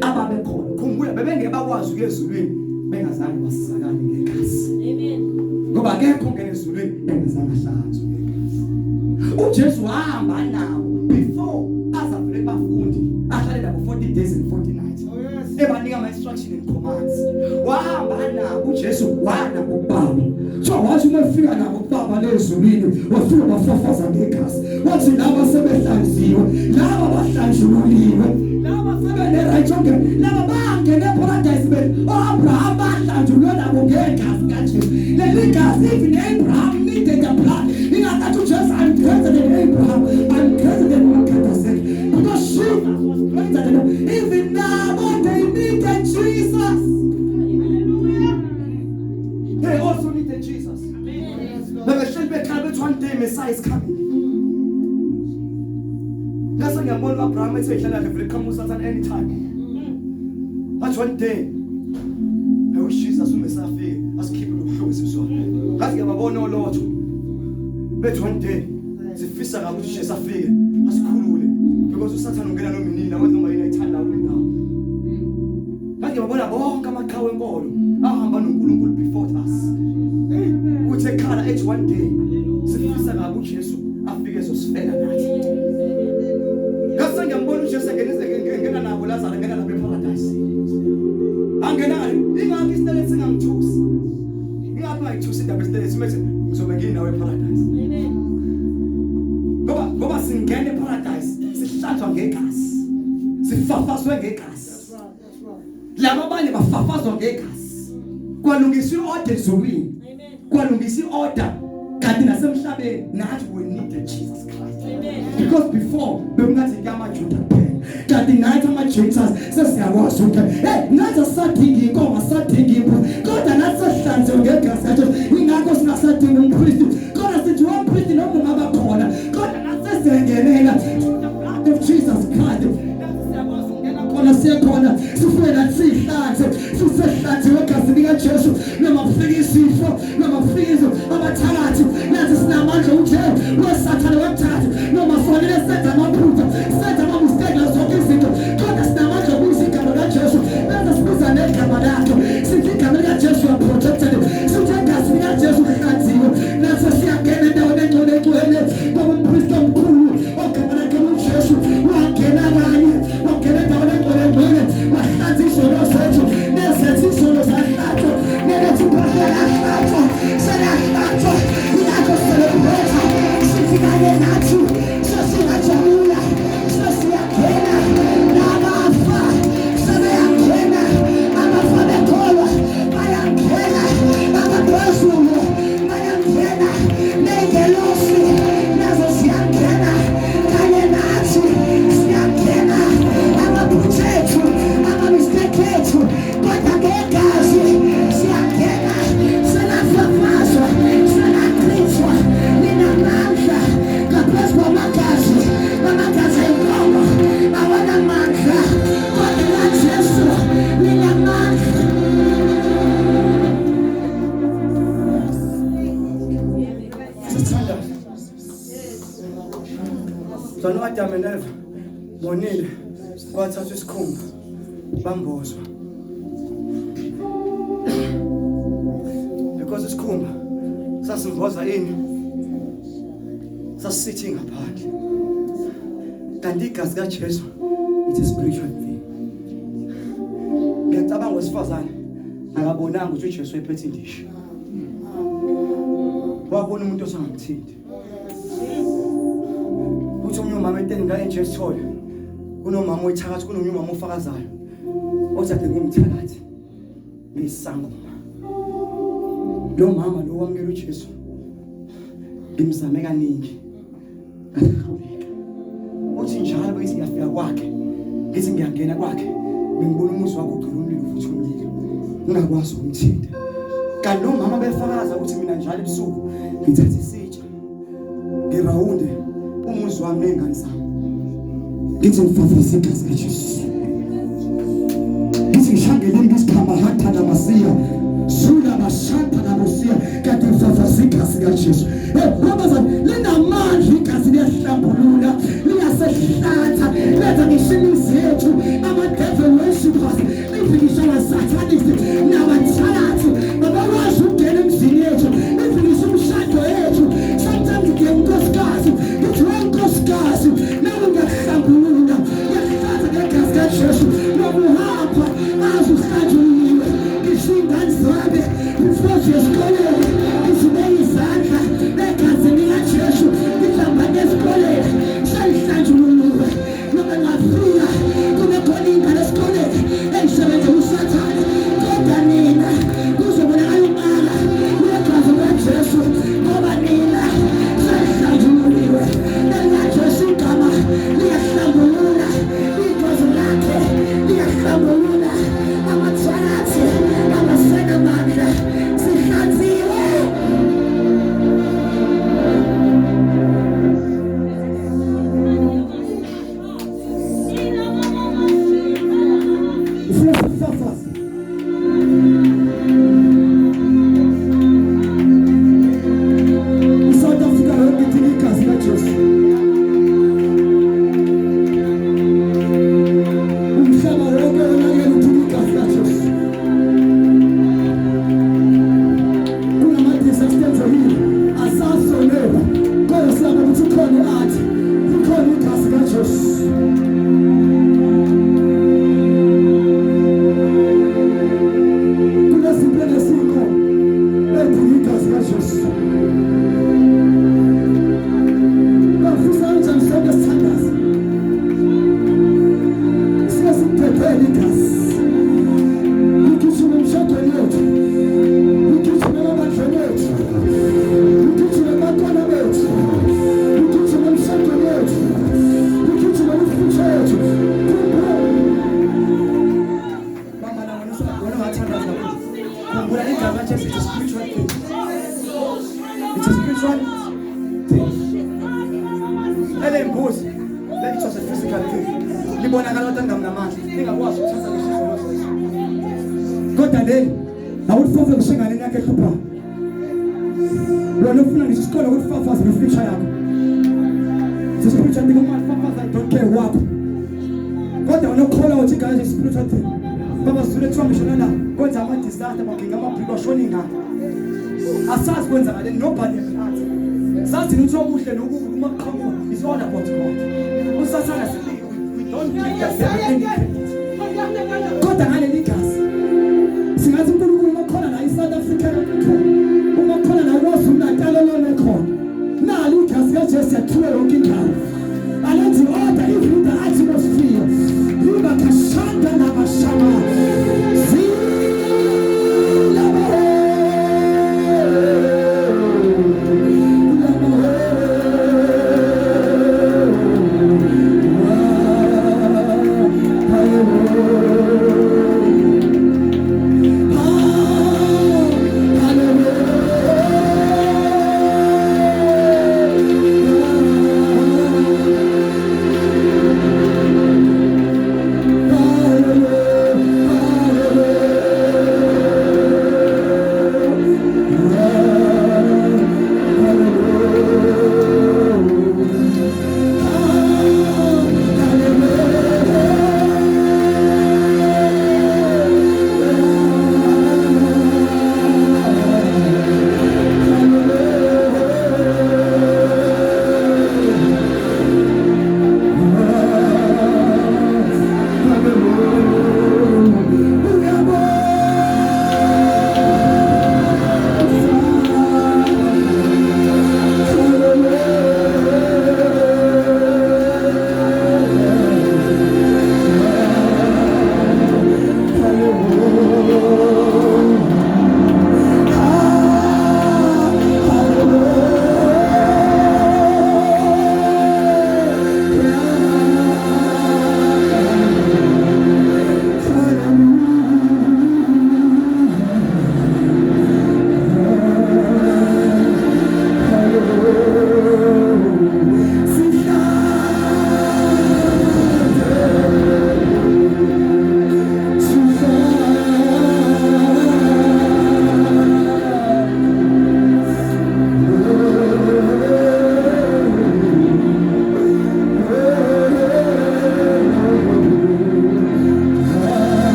ababekhona khumbula bebengekwazi ukuya ezulwini bengazange basizakale ngegazi amen ngoba akekho ongena ezulwini engazange ahlanzwe ngegazi uJesu wahamba nabo before azavele bafundi ahlale nabo 40 days and 40 nights ebanika ama instruction and commands wahamba nabo uJesu wana kubaba so wathi umefika nabo kubaba lezulwini wafika bafafaza ngegazi wathi laba sebehlanziwe laba bahlanjululiwe laba sebene right okay laba bangene paradise be Abraham bahlanjulwe nabo ngegazi kaJesu leli gazi even Abraham needed the blood ingakathi uJesu I'm greater than Abraham I'm greater than Melchizedek because Jesus was greater than him. Even now they needed Jesus. They also needed Jesus. But the shall be coming one day Messiah is coming. That's why I'm Abraham said shall have come with Satan anytime. But one day I wish Jesus will Messiah as keep it close so. That's why I'm no Lord. But one day the fisa ngakuthi Jesus afike asikhulule because uSathane ungena nominini abantu mayina ithanda wena. Manje babona bonke amaqhawe enkolo ahamba noNkulunkulu before us. Uthi ekhala ethi one day sifisa ngakuthi Jesu afike ezosifela nathi. Ngase ngiyambona uJesu ngena nabo Lazarus ngena nabo eparadise. Angena ingakho isitele singangithusi. Ingakho ngayithusi indaba isitele simethe ngizobe nginawe eparadise. Amen. Ngoba singene eparadise sihlanzwa ngegazi sifafazwe ngegazi laba abanye bafafazwa ngegazi kwalungiswa iorder ezulwini kwalungiswa iorder kanti nasemhlabeni nathi we need Jesus Christ because before bekungathi amaJuda kuphela kanti nathi amaJesus sesiyakwazi ukuthi nathi asadinga inkomo asadinga impilo kodwa nathi sihlanzwe ngegazi kaJesu ingakho singasadinga umpristi kodwa sithi umpristi noma ungaba khona kodwa nathi sengenela of Jesus Christ siyakwazi ungena khona siyakhona sifike nathi sihlanze sisehlanze wegazi likaJesu noma kufika isifo noma kufika izo abathakathi nathi sinamandla ukuthi wesathane wethathu noma sonile senza amaphutha senza amamistake zonke izinto kodwa sinamandla ukuthi igama likaJesu nathi sibiza negama lakhe sithi igama likaJesu are protected sithi igazi likaJesu lihlanziwe nathi siyangena endaweni engcwele ngoba umpristi omkhulu ogama lakhe uJesu wangena kanye wangena endaweni engcwele wahlanza izono zethu nezenza izono zahlanzwa nelethu bahlanzwa selahlanzwa ingakho celebrate sithi kanye nathi sesingajabula sesiyangena nabafa sebeyangena abafa bekholwa bayangena abaphezulu bayangena nengelosi nazo siyangena kanye nathi siyangena amaphutha ethu amamistake ethu kodwa ngegazi siyangena selafafazwa selakritzwa linamandla ngaphezu kwamagazi enkomo awanamandla kodwa laJesu linamandla. Son Adam and Eve bonile kwathatha isikhumba bambozwa because isikhumba sasimboza ini sasisithi ngaphandle kanti igazi kaJesu it's a spiritual thing. Ngiyacabanga wesifazane akabonanga ukuthi uJesu ephethe indisha. Wabona umuntu osangamthinti. Uthi umnye umama entenga eJesu thola. Kunomama oyithakathi, kunomnye umama ofakazayo. Othi ake ngimthakathi. Ngisangoma. Lo mama lo wamukela uJesu. Ngimzame kaningi. Uthi njalo bese ngiyafika kwakhe. Ngithi ngiyangena kwakhe. Ngibona umuzi wakhe ugcwele umlilo futhi umlilo. Ngingakwazi ukumthinta. Kanti lo mama befakaza ukuthi mina njalo ebusuku ngithatha isitsha. Ngirawunde umuzi wami nengane zami. Ngithi ngifafaze igazi kaJesu. Ngithi ngishangele ngisikhamba hatha namasiya. Sula bashanta nabusiya kanti ngifafaze igazi kaJesu. Baba linamandla igazi liyahlambulula, liyasehlatha, letha ngishimizi yethu ama-devil worshippers, ifikisha abasatanist nabathalathi babakwazi ukungena emzini yethu, ifikisha umshado yethu. Sometimes ngiye nkosikazi ngithi wenkosikazi nawe ngiyahlambulula, ngiyahlatha ngegazi kaJesu. Nokuhamba azi uhlanjuliwe, ngisho iy'ngane zami before ziye esikoleni ngizibeke izandla egazini kaJesu, ngihlamba esikoleni sayihlanjululiwe. Noma ngafika kunekhona iy'ngane esikoleni ey'sebenza usathane, kodwa nina kuzobonakala umbala wegazi kaJesu ngoba nina sayihlanjululiwe. ElikaJesu igama liyahlambulula, igazi lakhe liyahlambulula amathalathi abasenamandla. Sihlanziwe. South Africa yonke idinga igazi kaJesu. Umhlaba wonke wonakele udinga igazi kaJesu. Kunama-disasters yini asasonela kodwa siyabona ukuthi ukhona i-art, ikhona igazi kaJesu. Kunezinto eziyinkomo edinga igazi kaJesu. Bafisa kanjani sonke sithandaze? Siyasiphephela igazi. Ngigijima emshadweni yethu, ngigijima emabandleni yethu, ngigijima emakona bethu, ngigijima emshadweni yethu, ngigijima kwifutha yethu. Mama na wena ungathandaza kakhulu. Khumbula igama kaJesu, it's a spiritual thing. It's a spiritual thing. Ele mbuzi, let it was a physical thing. Libonakala ukuthi ngamnamandla, ingakwazi ukuthatha ngesizwe. Kodwa le awulifafaze kusenganeni yakhe ehluphayo. Wena ufuna isikole ukufafaza ngefuture yakho. It's a spiritual thing, uma ufafaza I don't care wakho. Kodwa wena ukholwa ukuthi igazi is spiritual thing. Baba sule kuthiwa ngisho lana kwenza ama-disaster baginga amabhiko ashona ingane. Asazi kwenza ngale nobody ekhaya. Sathi ukuthi okuhle nokubi uma kuqhamuka is all about God. Usathana sithi we don't give yourself any credit. Kodwa ngaleli gazi singathi uNkulunkulu uma khona la eSouth Africa uma khona la KwaZulu Natal lona khona nalo igazi kaJesu yathula yonke indawo. Alethi order even the atmosphere. Liba kashanda namashama. Ah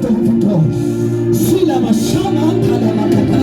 of God. Sila mashama kala makata.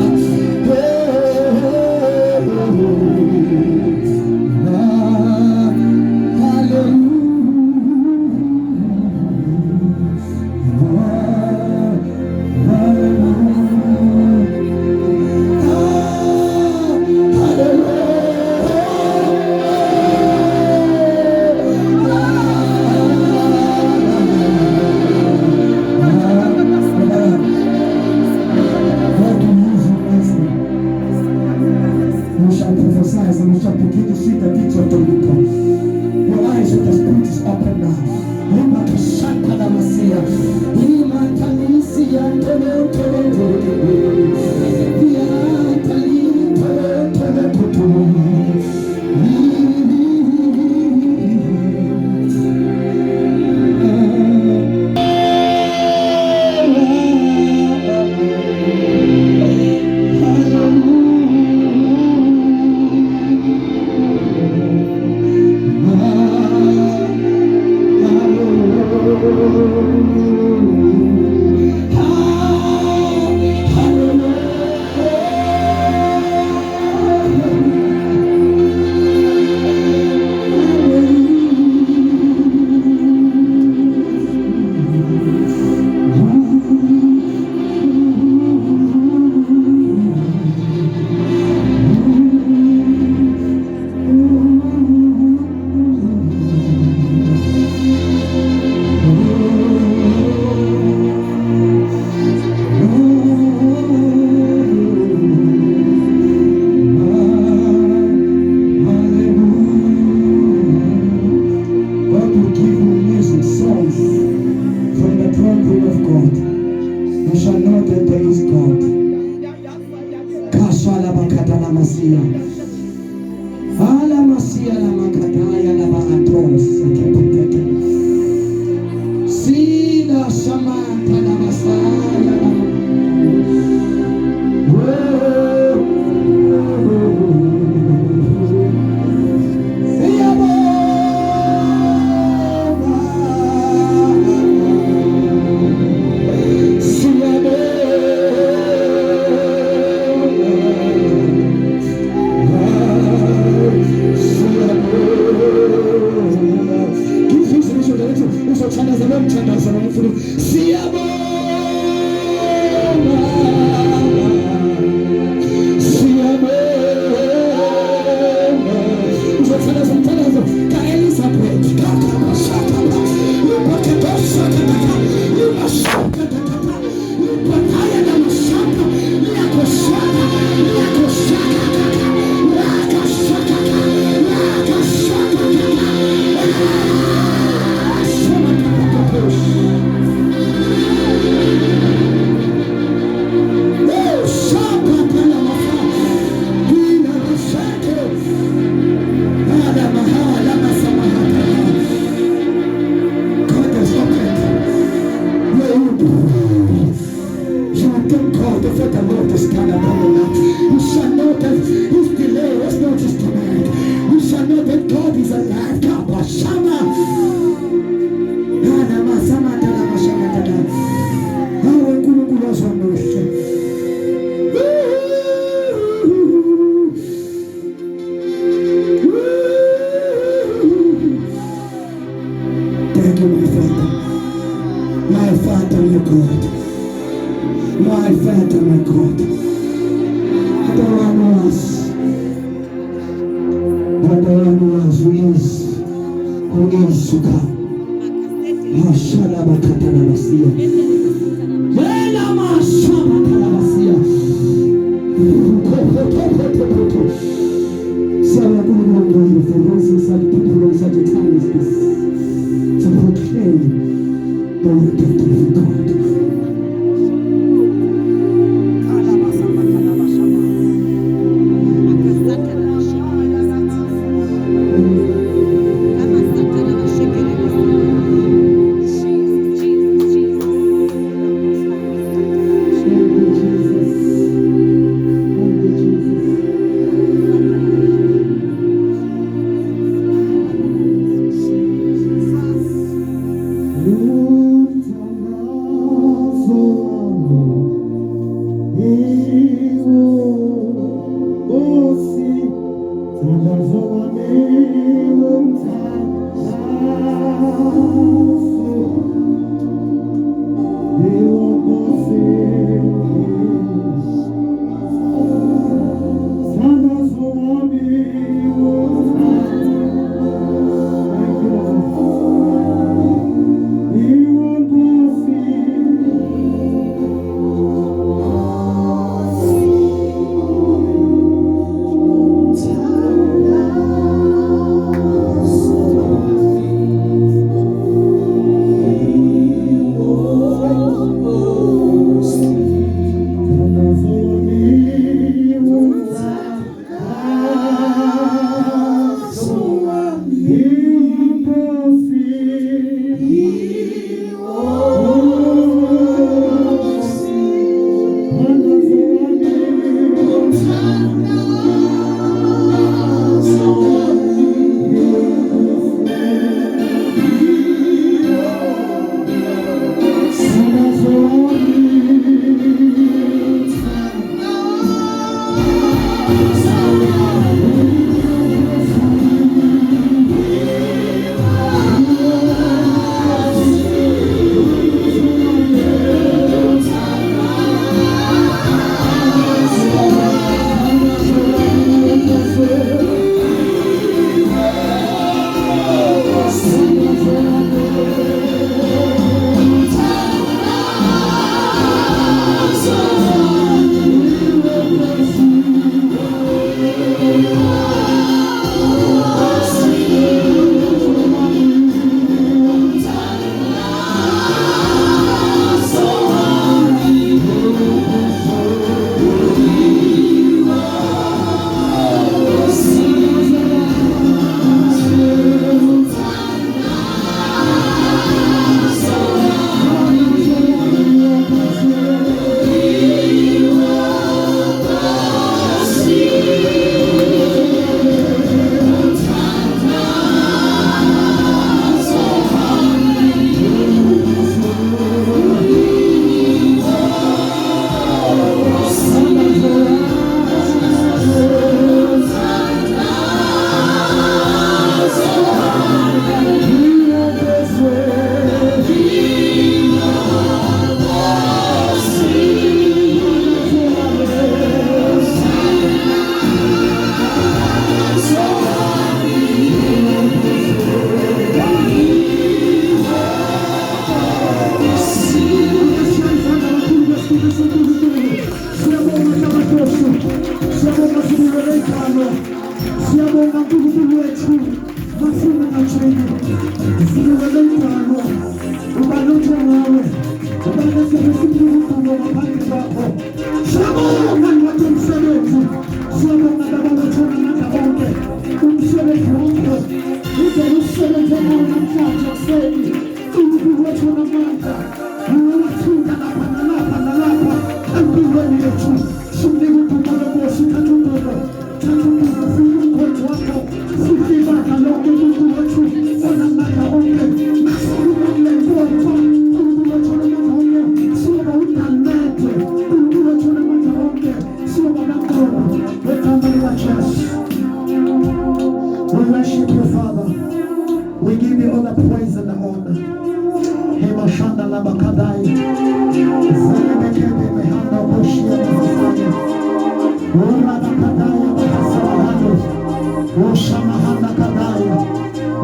Shamahanda Kadaya.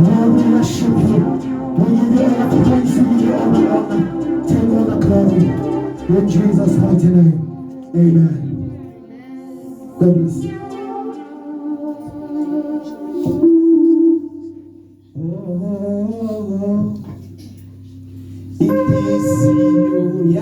Lord, we worship you. We give you all the praise, we give you all the honor. Take all the glory. In Jesus' mighty name. Amen. God bless you. Oh, in this